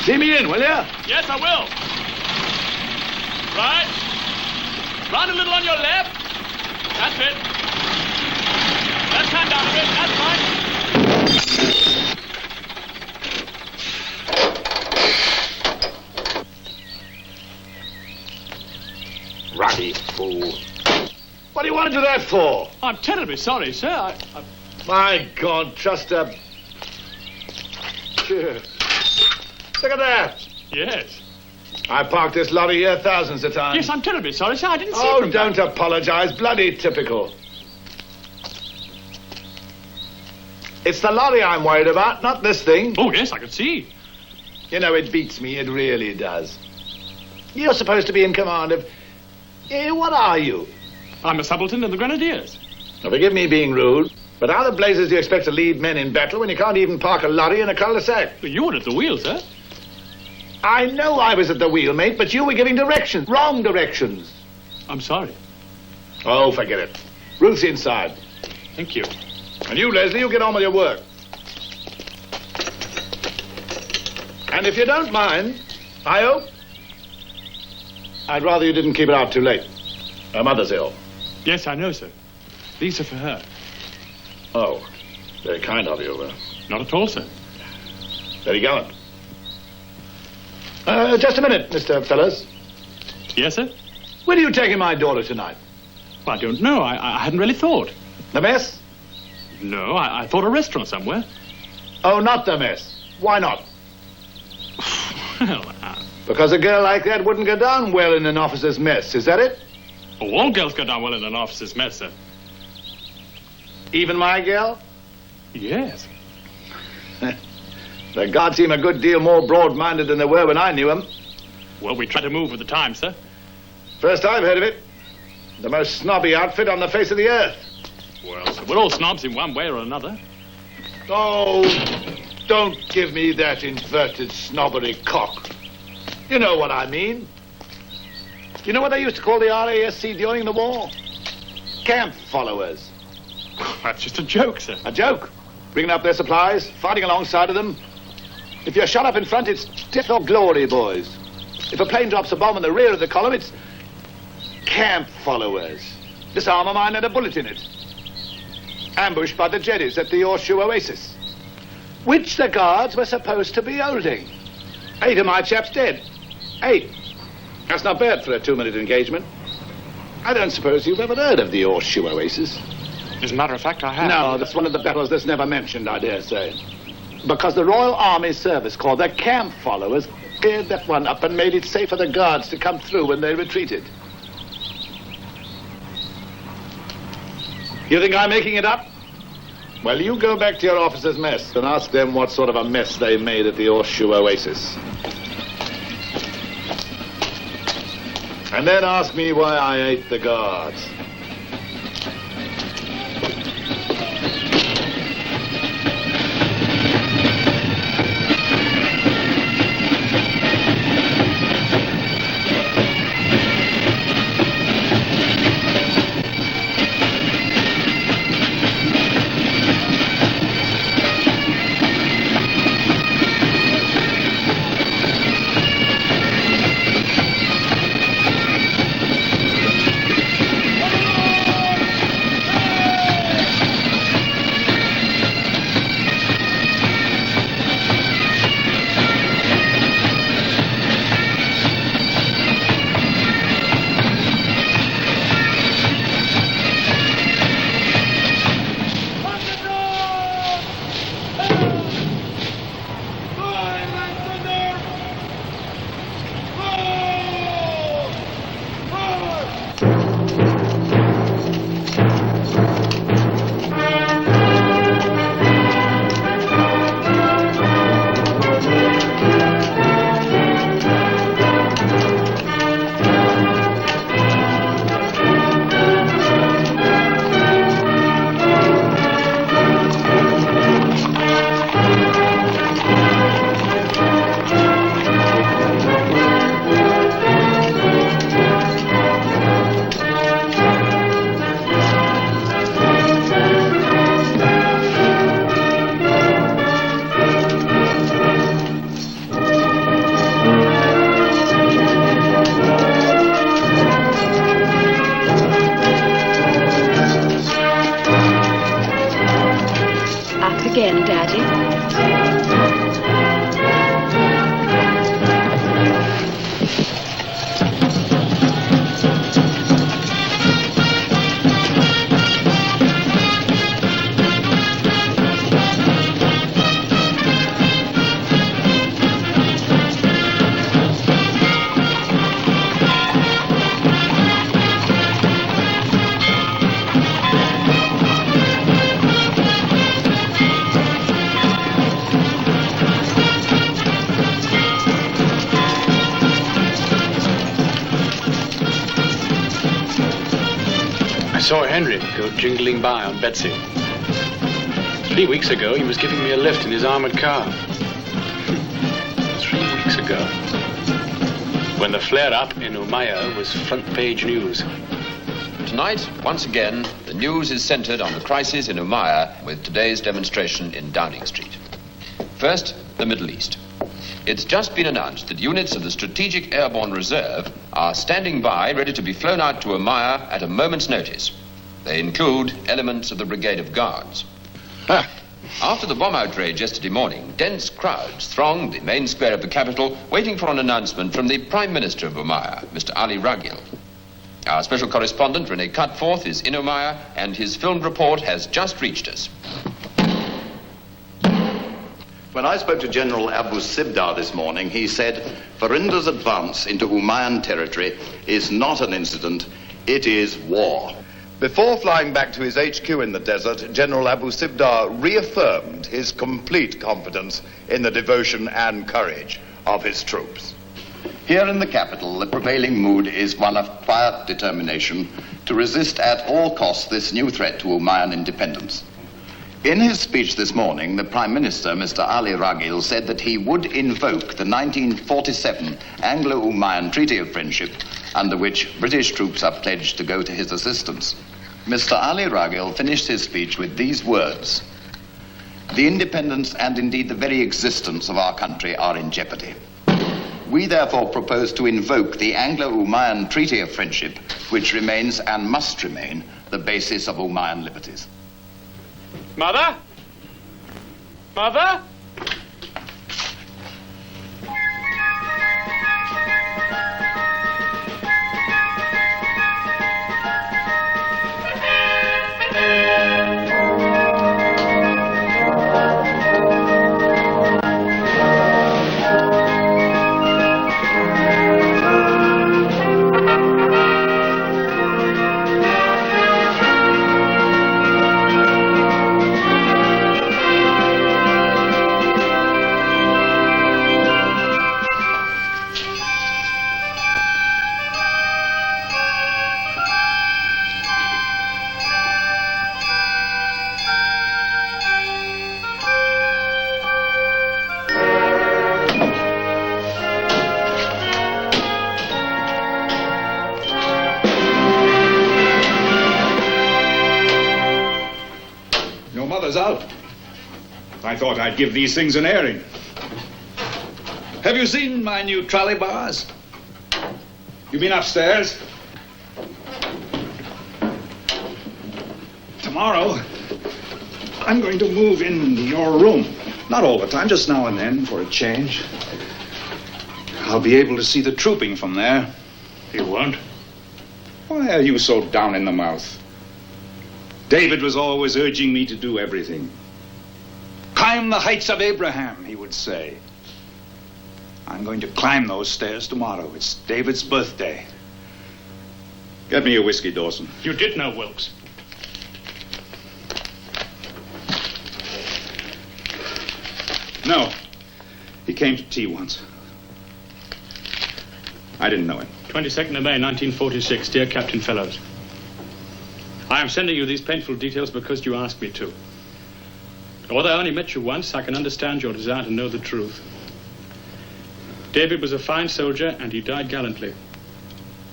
See me in, will you? Yes, I will. Right. Round a little on your left. That's it. Left hand down a bit. That's fine. Ruddy fool. What do you want to do that for? I'm terribly sorry, sir. My God, just a... Look at that. Yes. I parked this lorry here thousands of times. Yes, I'm terribly sorry, sir. I didn't see it Oh, from don't apologize. Bloody typical. It's the lorry I'm worried about, not this thing. Oh, yes, I can see. You know, it beats me. It really does. You're supposed to be in command of... what are you? I'm a subaltern in the Grenadiers. Now, forgive me being rude, but how the blazes do you expect to lead men in battle when you can't even park a lorry in a cul-de-sac? Well, you were at the wheel, sir. I know I was at the wheel, mate, but you were giving directions. Wrong directions. I'm sorry. Oh, forget it. Ruth's inside. Thank you. And you, Leslie, you get on with your work. And if you don't mind, I hope... I'd rather you didn't keep it out too late. Her mother's ill. Yes, I know, sir. These are for her. Oh, very kind of you. Not at all, sir. Very gallant. Just a minute, Mr. Fellows. Yes, sir? Where are you taking my daughter tonight? Well, I don't know. I hadn't really thought. The mess? No, I thought a restaurant somewhere. Oh, not the mess. Why not? Well, Because a girl like that wouldn't go down well in an officer's mess, is that it? all girls go down well in an officer's mess, sir. Even my girl? Yes. The guards seem a good deal more broad-minded than they were when I knew them. Well, we try to move with the times, sir. First I've heard of it. The most snobby outfit on the face of the earth. Well, sir, we're all snobs in one way or another. Oh, don't give me that inverted snobbery cock. You know what I mean. You know what they used to call the RASC during the war? Camp followers. That's just a joke, sir. A joke? Bringing up their supplies, fighting alongside of them. If you're shot up in front, it's death or glory, boys. If a plane drops a bomb in the rear of the column, it's camp followers. This arm of mine had a bullet in it. Ambushed by the Jedis at the Horseshoe Oasis, which the guards were supposed to be holding. 8 of my chaps dead. 8. That's not bad for a 2-minute engagement. I don't suppose you've ever heard of the Horseshoe Oasis. As a matter of fact, I have. No, that's one of the battles that's never mentioned, I dare say. Because the Royal Army Service Corps, the camp followers, cleared that one up and made it safe for the guards to come through when they retreated. You think I'm making it up? Well, you go back to your officers' mess and ask them what sort of a mess they made at the Horseshoe Oasis. And then ask me why I ate the guards. Again, Daddy. I saw Henry go jingling by on Betsy. 3 weeks ago, he was giving me a lift in his armored car. 3 weeks ago. When the flare-up in Umayyah was front-page news. Tonight, once again, the news is centered on the crisis in Umayyah with today's demonstration in Downing Street. First, the Middle East. It's just been announced that units of the Strategic Airborne Reserve are standing by, ready to be flown out to Umayyah at a moment's notice. They include elements of the Brigade of Guards. After the bomb outrage yesterday morning, dense crowds thronged the main square of the capital, waiting for an announcement from the Prime Minister of Umayyah, Mr. Ali Raghil. Our special correspondent, Rene Cutforth, is in Umayyah, and his filmed report has just reached us. When I spoke to General Abu Sibdar this morning, he said Farinda's advance into Umayyan territory is not an incident, it is war. Before flying back to his HQ in the desert, General Abu Sibdar reaffirmed his complete confidence in the devotion and courage of his troops. Here in the capital, the prevailing mood is one of quiet determination to resist at all costs this new threat to Umayyan independence. In his speech this morning, the Prime Minister, Mr. Ali Raghil, said that he would invoke the 1947 Anglo-Umayyan Treaty of Friendship, under which British troops are pledged to go to his assistance. Mr. Ali Raghil finished his speech with these words: "The independence and indeed the very existence of our country are in jeopardy. We therefore propose to invoke the Anglo-Umayyan Treaty of Friendship, which remains and must remain the basis of Umayyan liberties." Mother? Mother? Out. I thought I'd give these things an airing. Have you seen my new trolley bars? You been upstairs? Tomorrow, I'm going to move into your room. Not all the time, just now and then for a change. I'll be able to see the trooping from there. You won't? Why are you so down in the mouth? David was always urging me to do everything. Climb the heights of Abraham, he would say. I'm going to climb those stairs tomorrow. It's David's birthday. Get me a whiskey, Dawson. You did know Wilkes. No. He came to tea once. I didn't know him. 22nd of May, 1946. Dear Captain Fellows. I am sending you these painful details because you asked me to. Although I only met you once, I can understand your desire to know the truth. David was a fine soldier, and he died gallantly.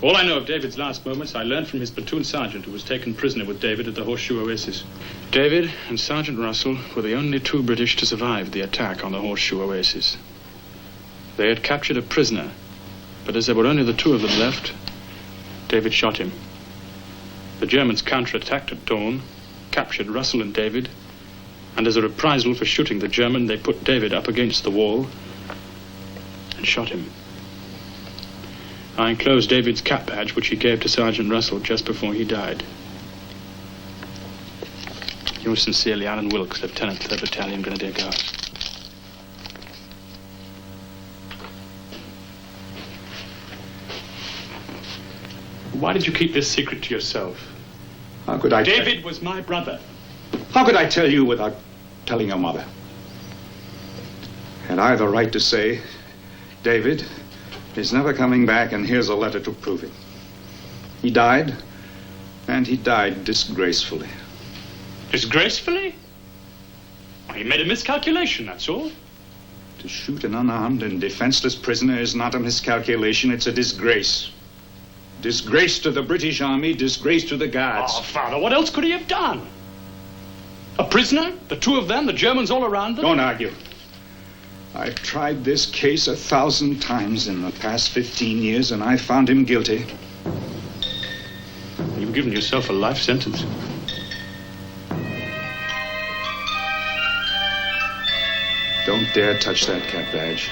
All I know of David's last moments, I learned from his platoon sergeant, who was taken prisoner with David at the Horseshoe Oasis. David and Sergeant Russell were the only two British to survive the attack on the Horseshoe Oasis. They had captured a prisoner, but as there were only the two of them left, David shot him. The Germans counterattacked at dawn, captured Russell and David, and as a reprisal for shooting the German, they put David up against the wall and shot him. I enclosed David's cap badge, which he gave to Sergeant Russell just before he died. Yours sincerely, Alan Wilkes, Lieutenant, 3rd Battalion, Grenadier Guards. Why did you keep this secret to yourself? How could I... David was my brother. How could I tell you without telling your mother? Had I the right to say, David is never coming back, and here's a letter to prove it. He died, and he died disgracefully. Disgracefully? He made a miscalculation, that's all. To shoot an unarmed and defenseless prisoner is not a miscalculation, it's a disgrace. Disgrace to the British Army, disgrace to the Guards. Oh, Father, what else could he have done? A prisoner? The two of them, the Germans all around them? Don't argue. I've tried this case 1,000 times in the past 15 years, and I found him guilty. You've given yourself a life sentence. Don't dare touch that cap badge.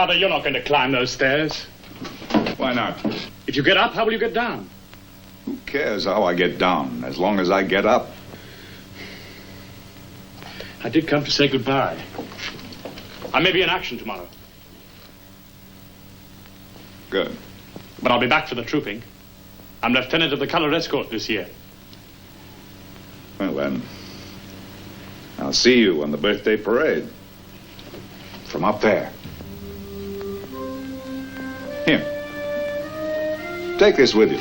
Father, you're not going to climb those stairs. Why not? If you get up, how will you get down? Who cares how I get down, as long as I get up? I did come to say goodbye. I may be in action tomorrow. Good. But I'll be back for the trooping. I'm lieutenant of the colored escort this year. Well, then, I'll see you on the birthday parade. From up there. Here. Take this with you.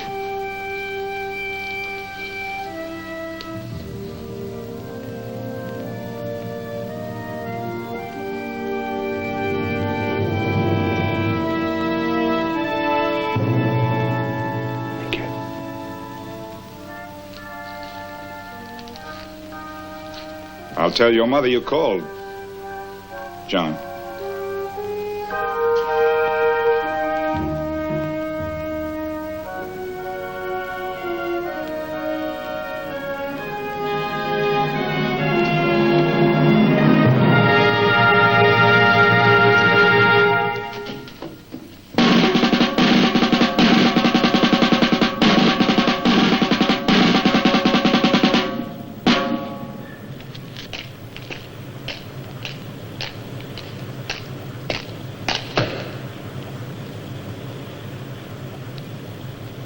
I'll tell your mother you called, John.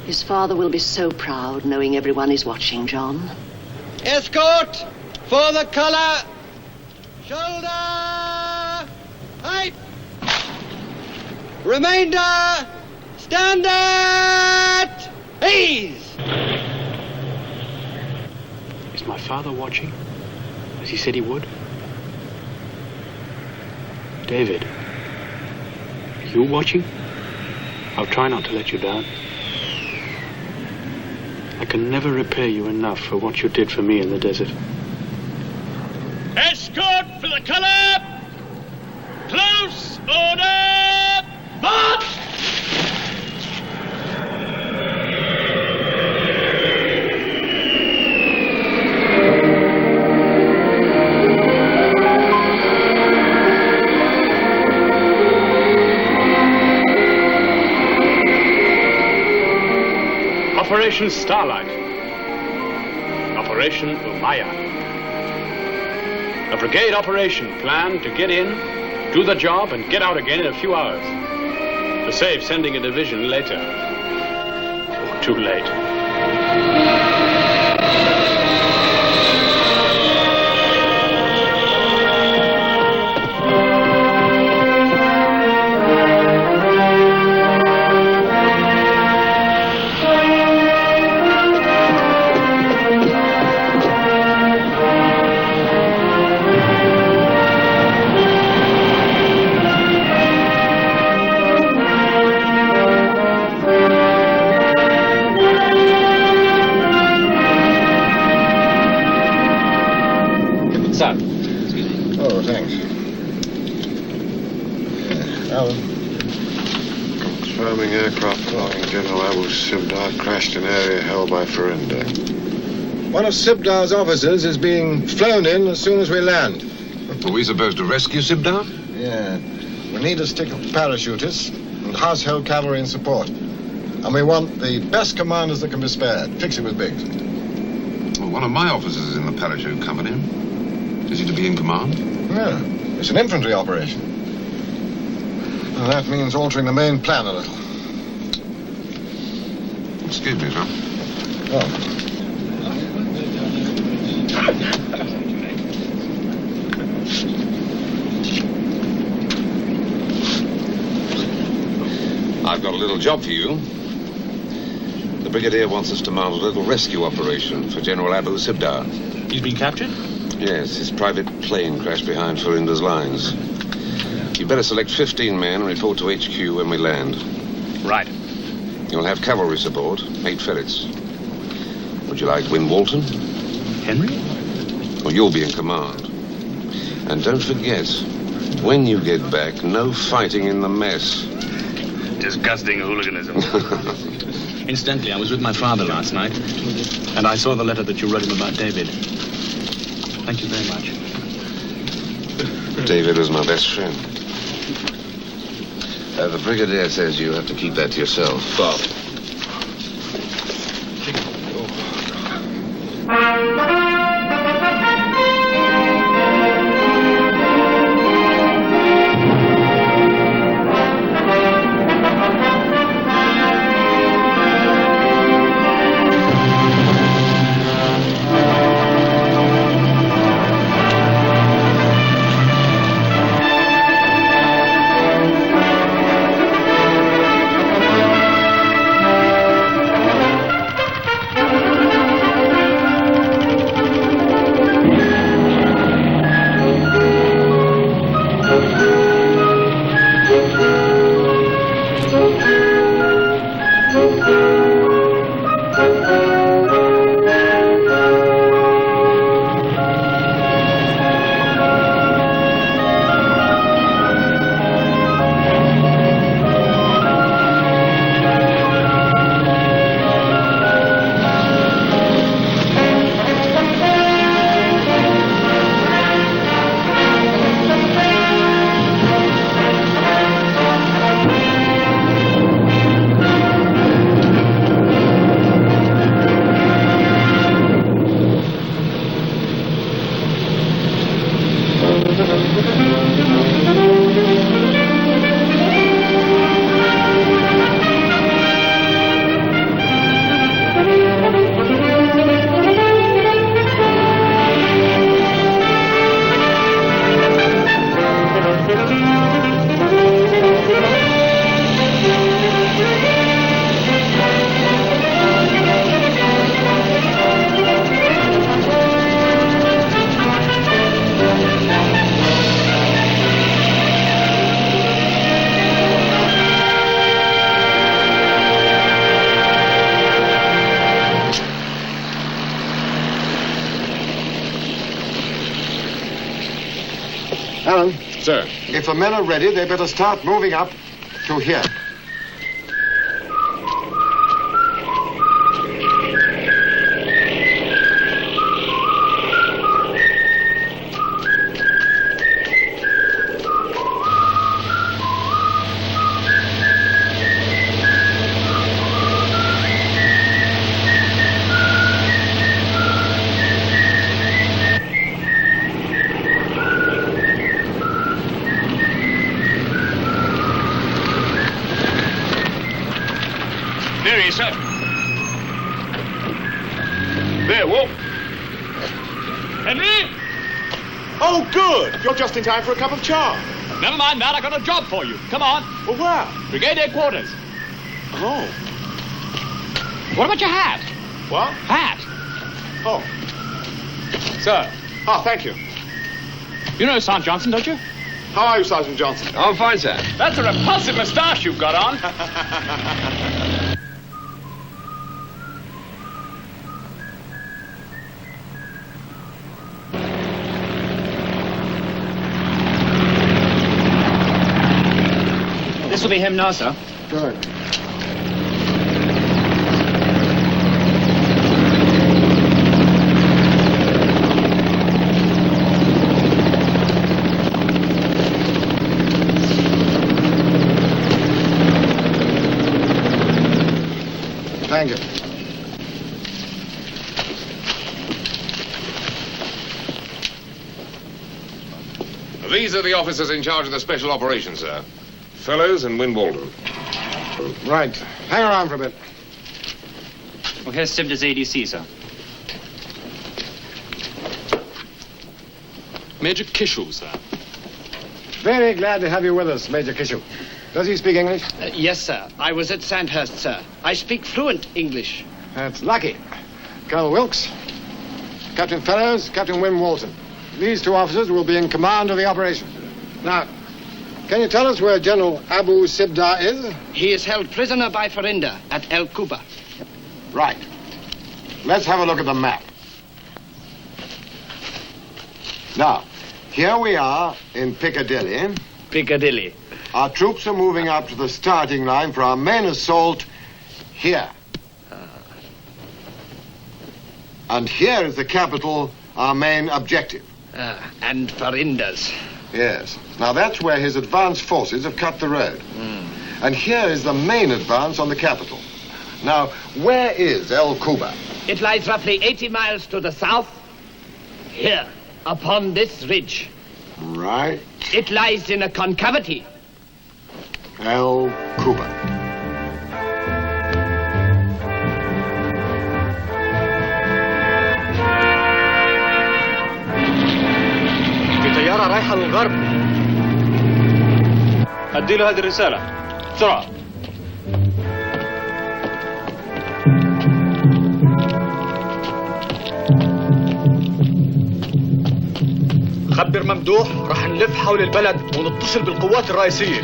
His father will be so proud knowing everyone is watching, John. Escort for the color. Shoulder. Height. Remainder. Stand at ease. Is my father watching, as he said he would? David, are you watching? I'll try not to let you down. I can never repay you enough for what you did for me in the desert. Escort for the color. Close order. March. Operation Starlight. Operation Umaya. A brigade operation planned to get in, do the job, and get out again in a few hours. To save sending a division later. Oh, too late. Oh, thanks. Alan. Swarming aircraft following General Abu Sibdar crashed in area held by Farinda. One of Sibdar's officers is being flown in as soon as we land. Are we supposed to rescue Sibdar? Yeah. We need a stick of parachutists and household cavalry in support. And we want the best commanders that can be spared. Fix it with Biggs. Well, one of my officers is in the parachute company. Is he to be in command? Yeah. It's an infantry operation. And that means altering the main plan a little. Excuse me, sir. Oh. I've got a little job for you. The Brigadier wants us to mount a little rescue operation for General Abu Sibdar. He's been captured? Yes, his private plane crashed behind Farinda's lines. You'd better select 15 men and report to HQ when we land. Right. You'll have cavalry support, 8 ferrets. Would you like Win Walton? Henry? Well, you'll be in command. And don't forget, when you get back, no fighting in the mess. Disgusting hooliganism. Incidentally, I was with my father last night, and I saw the letter that you wrote him about David. Thank you very much. David was my best friend. The Brigadier says you have to keep that to yourself. Bob. Alan. Sir. If the men are ready, they better start moving up to here. Sir. There, walk. Henry? Oh, good. You're just in time for a cup of char. Never mind that. I got a job for you. Come on. Well, where? Brigadier quarters. Oh. What about your hat? What? Hat. Oh. Sir. Oh, thank you. You know Sergeant Johnson, don't you? How are you, Sergeant Johnson? Oh, fine, sir. That's a repulsive moustache you've got on. This will be him now, sir. Good. Thank you. These are the officers in charge of the special operations, sir. Fellows and Win Walden. Right. Hang around for a bit. Well, here's Sibda's ADC, sir. Major Kishel, sir. Very glad to have you with us, Major Kishel. Does he speak English? Yes, sir. I was at Sandhurst, sir. I speak fluent English. That's lucky. Colonel Wilkes, Captain Fellows, Captain Wim Walton. These two officers will be in command of the operation. Now, can you tell us where General Abu Sibda is? He is held prisoner by Farinda at El Kuba. Right. Let's have a look at the map. Now, here we are in Piccadilly. Piccadilly. Our troops are moving up to the starting line for our main assault here. And here is the capital, our main objective. And Farinda's. Yes. Now, that's where his advance forces have cut the road. And here is the main advance on the capital. Now, where is El Cuba? It lies roughly 80 miles to the south. Here, upon this ridge. Right. It lies in a concavity. El Cuba. في طيارة رايحة للغرب. أدي له هذه الرسالة بسرعة. خبر ممدوح راح نلف حول البلد ونتصل بالقوات الرئيسية.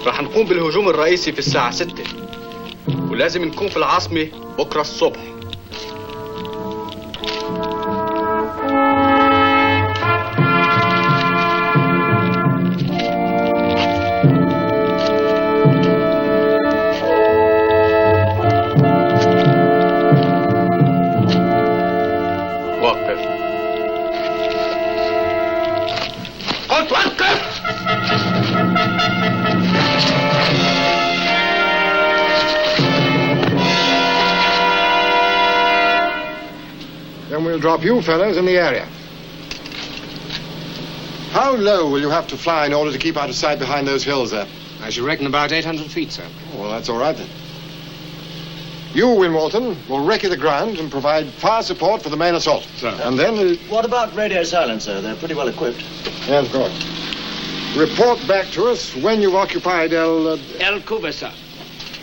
راح نقوم بالهجوم الرئيسي في الساعة 6 ولازم نكون في العاصمة بكرة الصبح. Drop you fellows in the area. How low will you have to fly in order to keep out of sight behind those hills there? I should reckon about 800 feet, sir. Oh, well, that's all right then. You, Winwalton, will recce the ground and provide fire support for the main assault. Sir. And then... What about radio silence, sir? They're pretty well equipped. Yes, of course. Report back to us when you've occupied El Cuba, sir.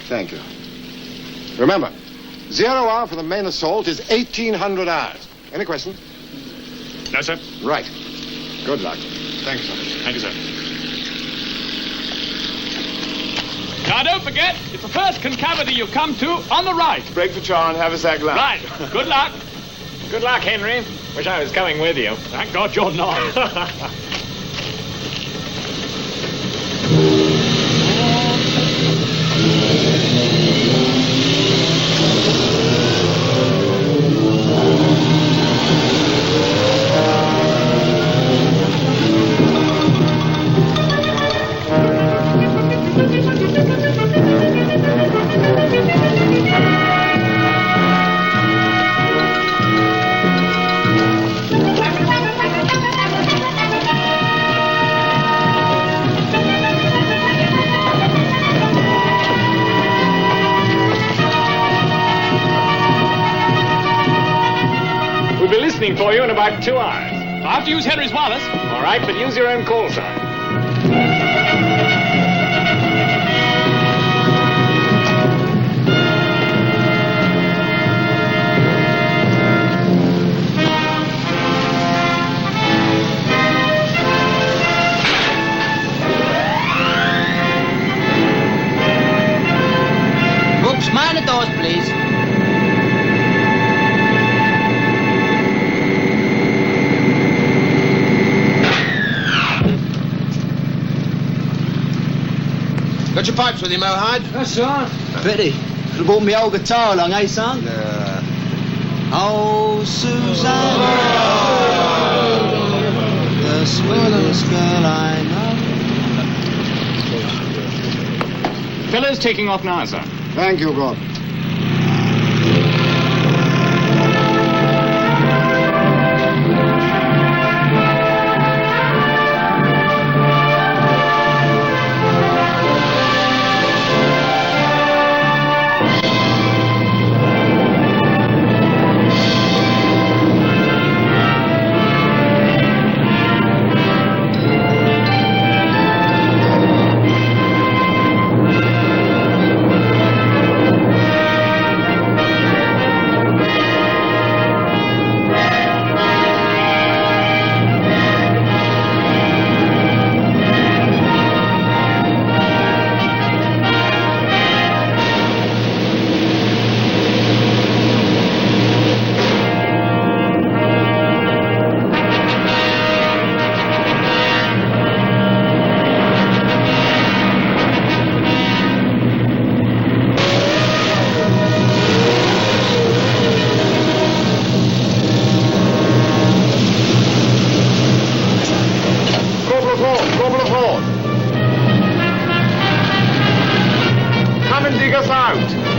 Thank you. Remember, 0 hour for the main assault is 1,800 hours. Any questions? No, sir. Right. Good luck. Thank you, sir. Thank you, sir. Now, don't forget, it's the first concavity you come to on the right. Break for Char and have a sack lunch. Right. Good luck. Good luck, Henry. Wish I was coming with you. Thank God you're not. For you in about 2 hours. I'll have to use Henry's wireless. All right, but use your own call sign. Oops, mind the doors, please. Got your pipes with you, Mohide? That's right. Pity. Could have brought me old guitar along, eh, son? Oh, Susanna, the sweetest girl I know. Fellows taking off now, sir. Thank you, God. Dig us out!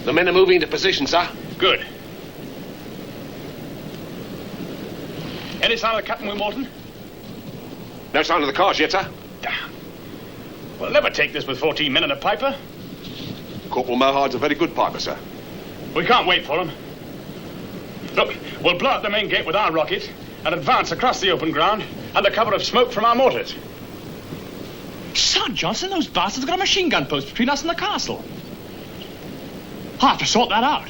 The men are moving into position, sir. Good. Any sign of the captain, Wimborton? No sign of the cars yet, sir. Damn. We'll never take this with 14 men and a piper. Corporal Mohard's a very good piper, sir. We can't wait for him. Look, we'll blow up the main gate with our rocket and advance across the open ground under cover of smoke from our mortars. Son, Johnson, those bastards have got a machine gun post between us and the castle. I'll have to sort that out.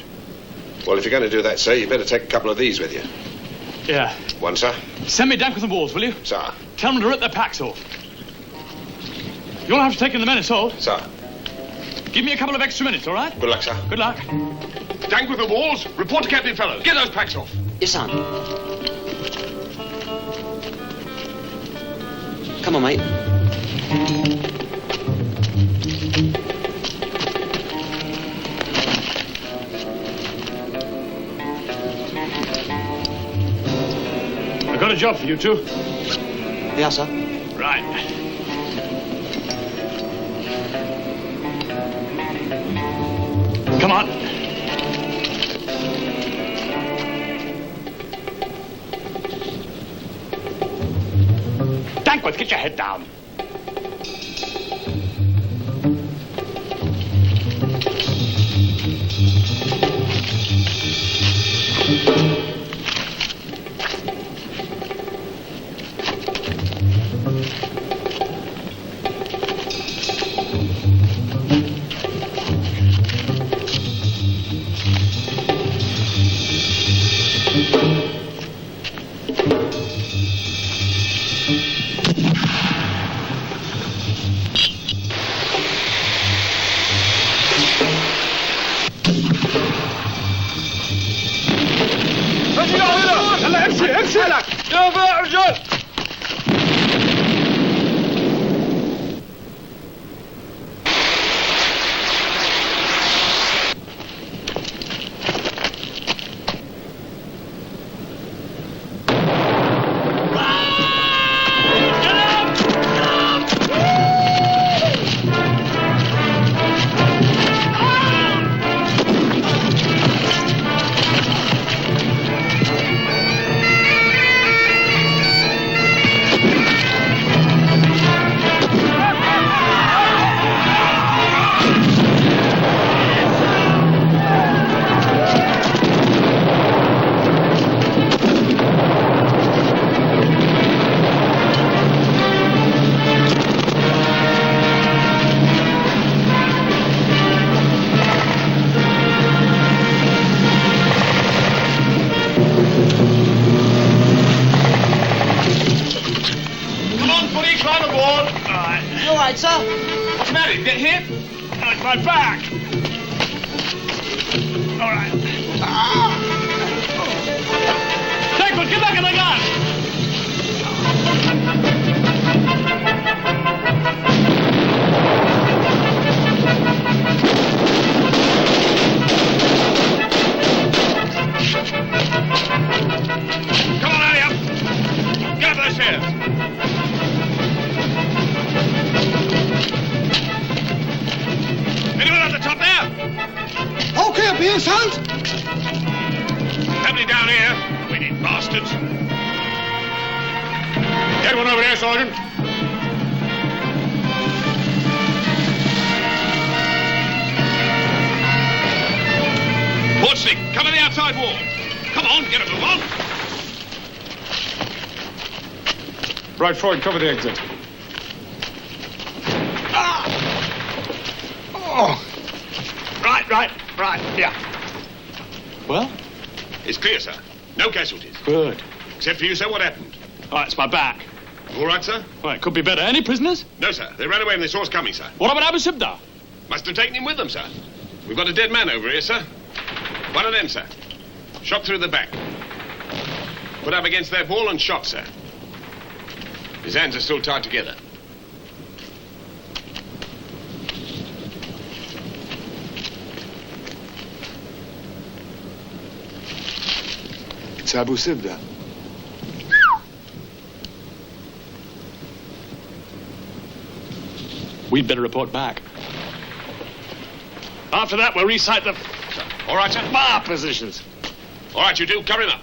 Well, if you're going to do that, sir, you better take a couple of these with you. Yeah. One, sir. Send me Dank with the walls, will you? Sir. Tell them to rip their packs off. You'll have to take in the men assault. Sir. Give me a couple of extra minutes, all right? Good luck, sir. Good luck. Dank with the walls. Report to Captain Fellows. Get those packs off. Yes, son. Come on, mate. I've got a job for you two. Yeah, sir. Right. Come on. Dankworth, get your head down. My back! All right. Dankworth, get back in the gun! nothing down here. Bleeding bastards. Get one over there, Sergeant. Portsnick, cover the outside wall. Come on, get a move on. Right forward, cover the exit. Oh. Right, yeah. Well? It's clear, sir. No casualties. Good. Except for you, sir, what happened? Oh, it's my back. All right, sir? Well, it could be better. Any prisoners? No, sir. They ran away when they saw us coming, sir. What about Abu Sibda? Must have taken him with them, sir. We've got a dead man over here, sir. One of them, sir. Shot through the back. Put up against that wall and shot, sir. His hands are still tied together. It's Abu Sibda. We'd better report back. After that, we'll recite the... All right, sir? Bar positions. All right, you two, cover him up.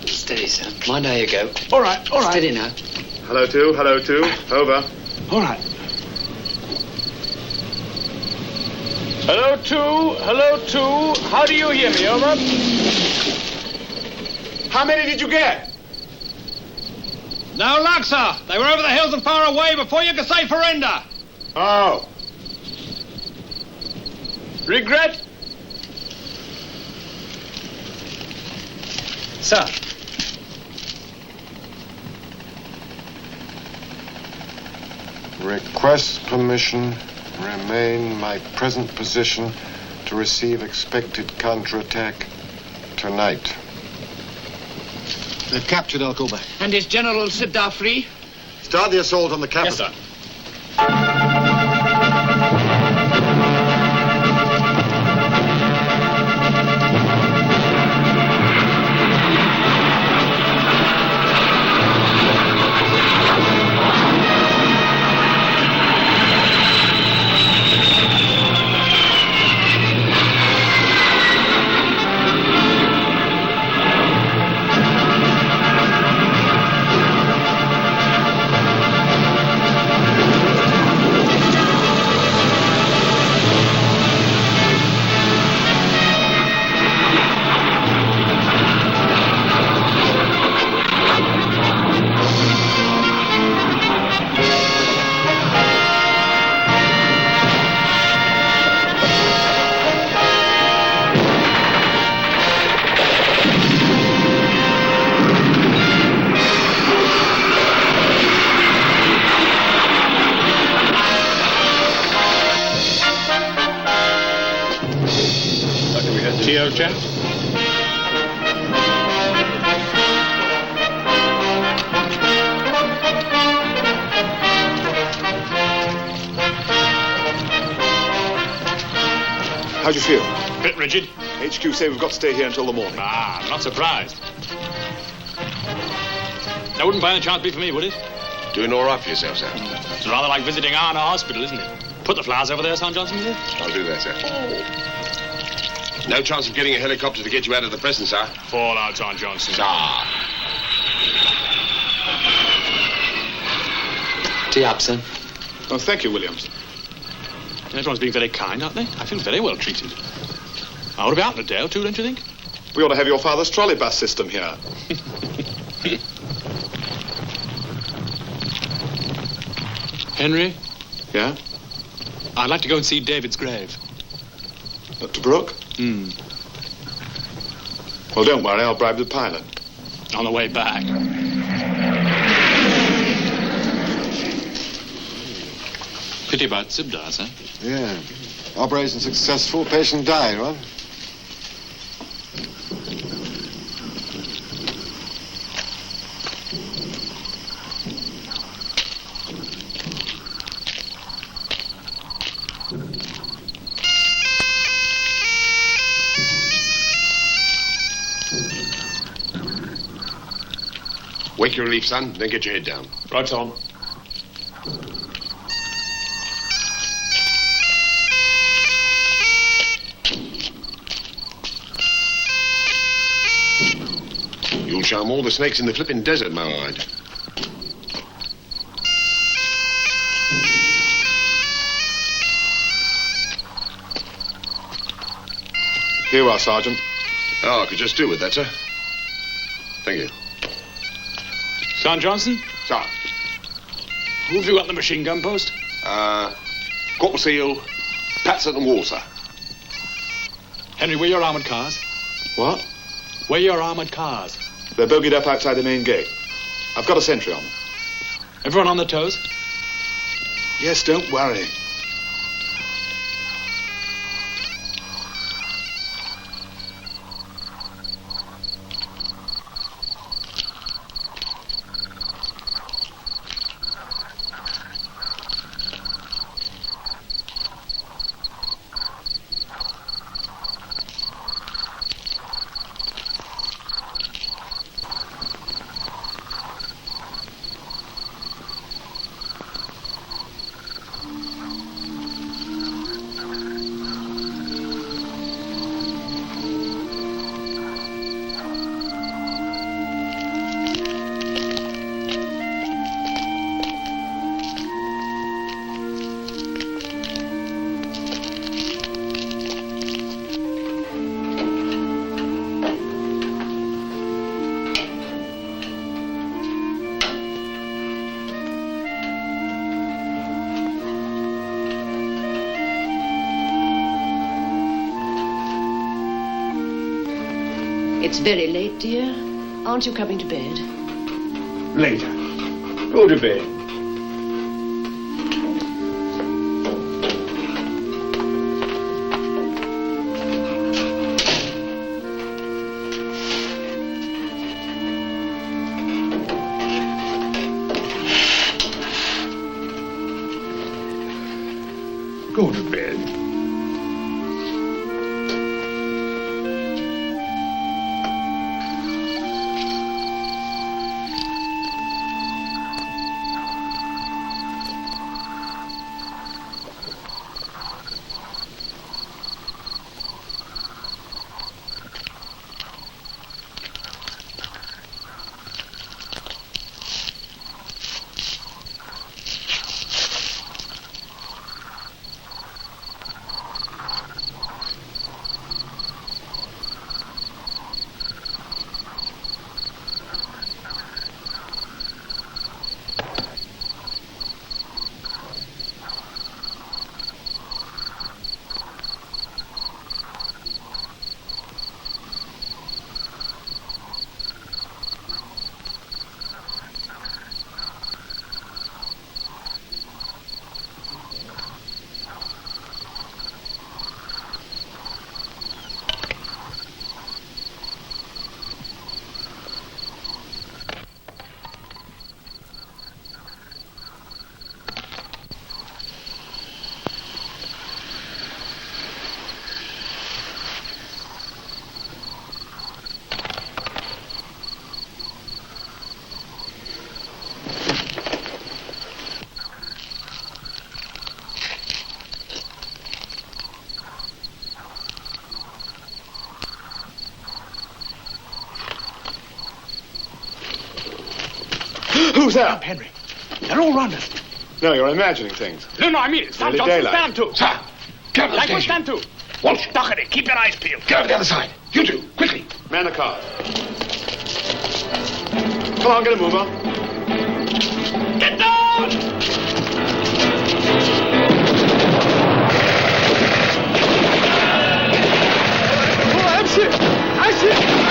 Steady, sir. Mind how you go. All right. Steady now. Hello, two. Over. All right. Hello, two. How do you hear me, over? How many did you get? No luck, sir. They were over the hills and far away before you could say surrender. Oh. Regret? Sir. Request permission, remain my present position to receive expected counterattack tonight. They've captured Al Quba. And is General Sibda free? Start the assault on the capital. Yes, sir. Gents. How'd you feel? Bit rigid. HQ say we've got to stay here until the morning. Ah, I'm not surprised. That wouldn't by any chance be for me, would it? Doing all right for yourself, sir? It's rather like visiting Arna Hospital, isn't it? Put the flowers over there, Sergeant Johnson, will you? I'll do that, sir. No chance of getting a helicopter to get you out of the prison, sir? Fall out, Sergeant Johnson. Sir. Tea up, sir. Oh, thank you, Williams. Everyone's being very kind, aren't they? I feel very well treated. I ought to be out in a day or two, don't you think? We ought to have your father's trolley bus system here. Henry? Yeah? I'd like to go and see David's grave. Dr. Brooke? Well, don't worry, I'll bribe the pilot. On the way back. Pity about Sibda, sir. Yeah. Operation successful, patient died, what? Wake your relief, son, then get your head down. Right on. You'll charm all the snakes in the flipping desert, Mallard. Here you are, Sergeant. Oh, I could just do with that, sir. Thank you. Sergeant Johnson? Sir. Who have you got on the machine gun post? Corporal Seal, Patson and Wall, sir. Henry, where are your armoured cars? What? Where are your armoured cars? They're bogeyed up outside the main gate. I've got a sentry on them. Everyone on the toes? Yes, don't worry. It's very late, dear. Aren't you coming to bed? Later. Go to bed. Go to bed. Who's there? Stop, Henry. They're all round us. No, you're imagining things. No, I mean it. Sergeant Early Johnson, stand to. Sir, get up Like the we station. stand to. Walsh, Doherty, keep your eyes peeled. Get over the other side. You two, quickly. Man the car. Come on, get a move on. Get down! Oh, I see it. I see it.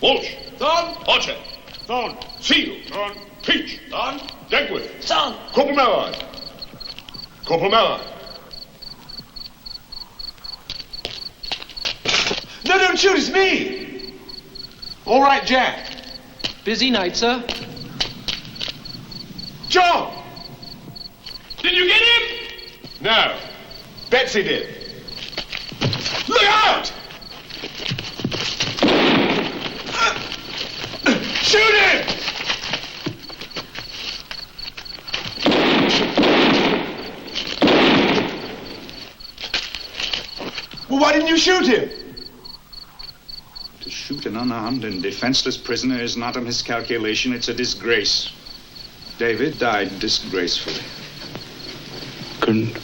Walsh. Son. Archer. Son. Seal. Son. Peach. Son. Dagworth. Son. Corporal Mallard. Corporal Mallard. No, don't shoot, it's me. All right, Jack. Busy night, sir. John. Did you get him? No. Betsy did. Look out! Shoot him! Well, why didn't you shoot him? To shoot an unarmed and defenseless prisoner is not a miscalculation, it's a disgrace. David died disgracefully. Couldn't.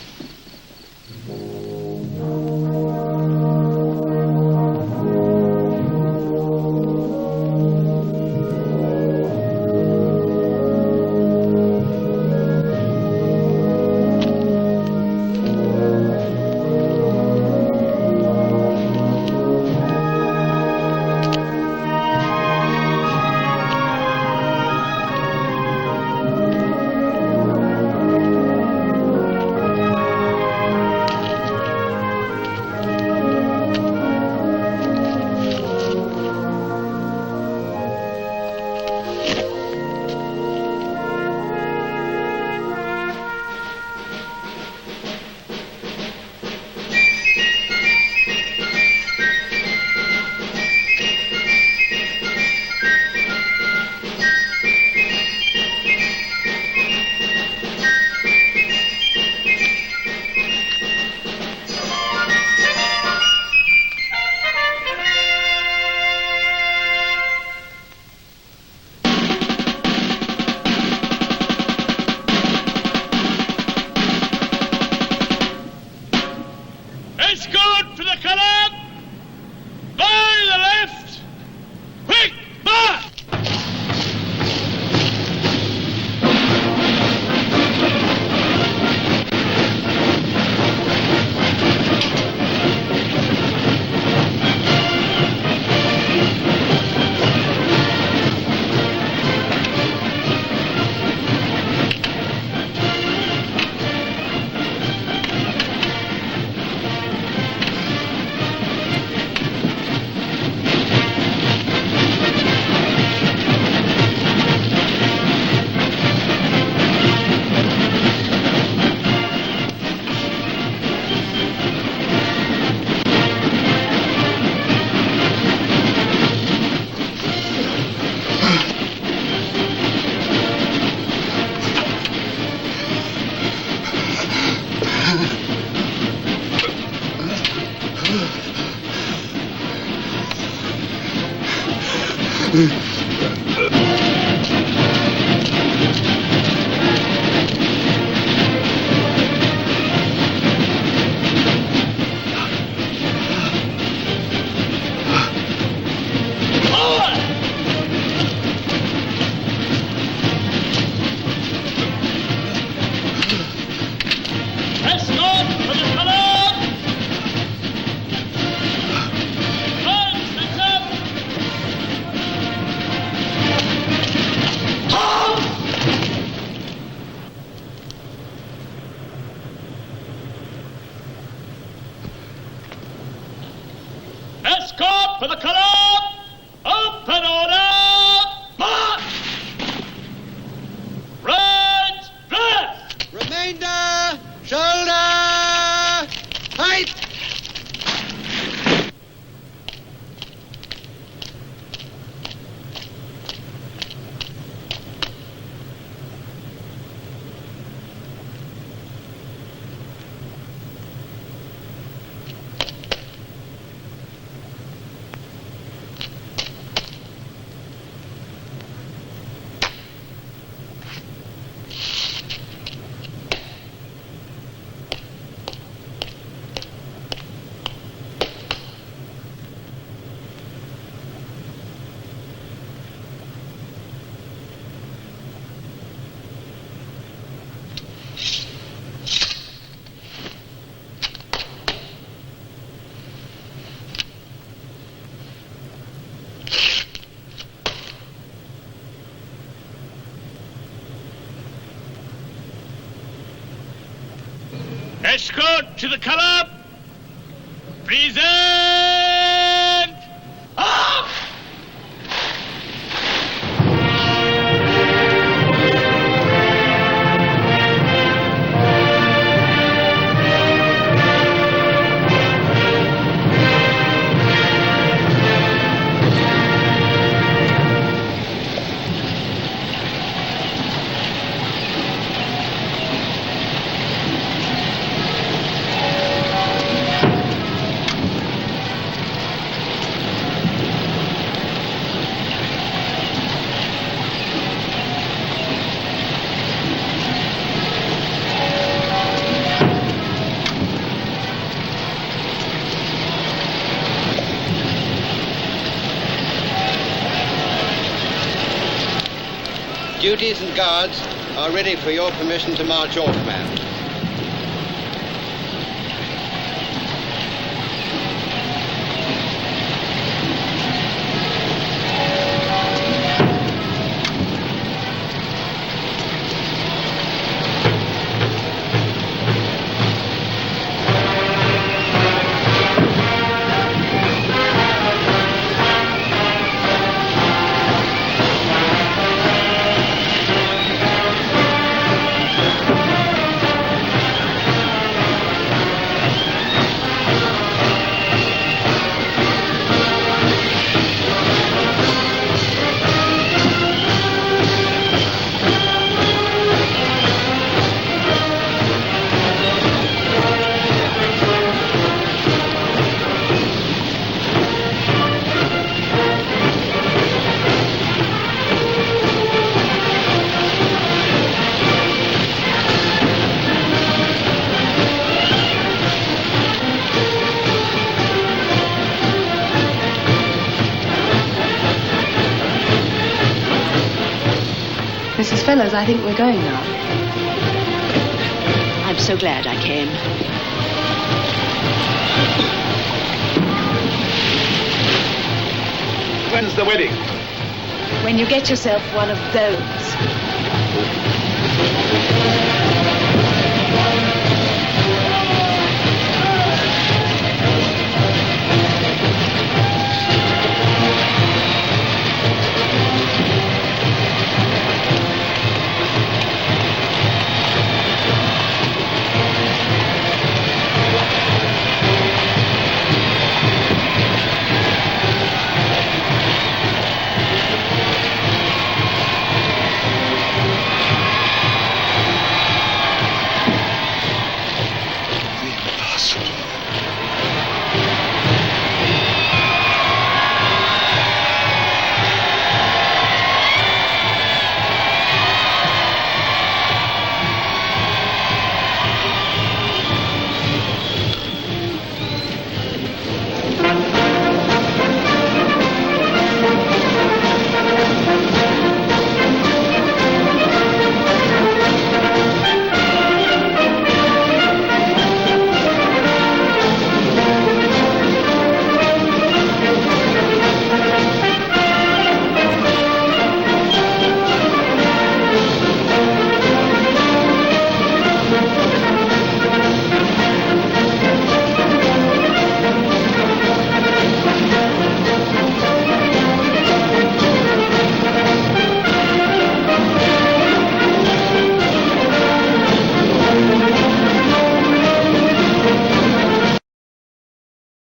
Escort for the column! Open order! March! Right, left! Remainder, shoulder, height! Escort to the column. Present. Up! Duties and guards are ready for your permission to march off, ma'am. Mrs. Fellows, I think we're going now. I'm so glad I came. When's the wedding? When you get yourself one of those.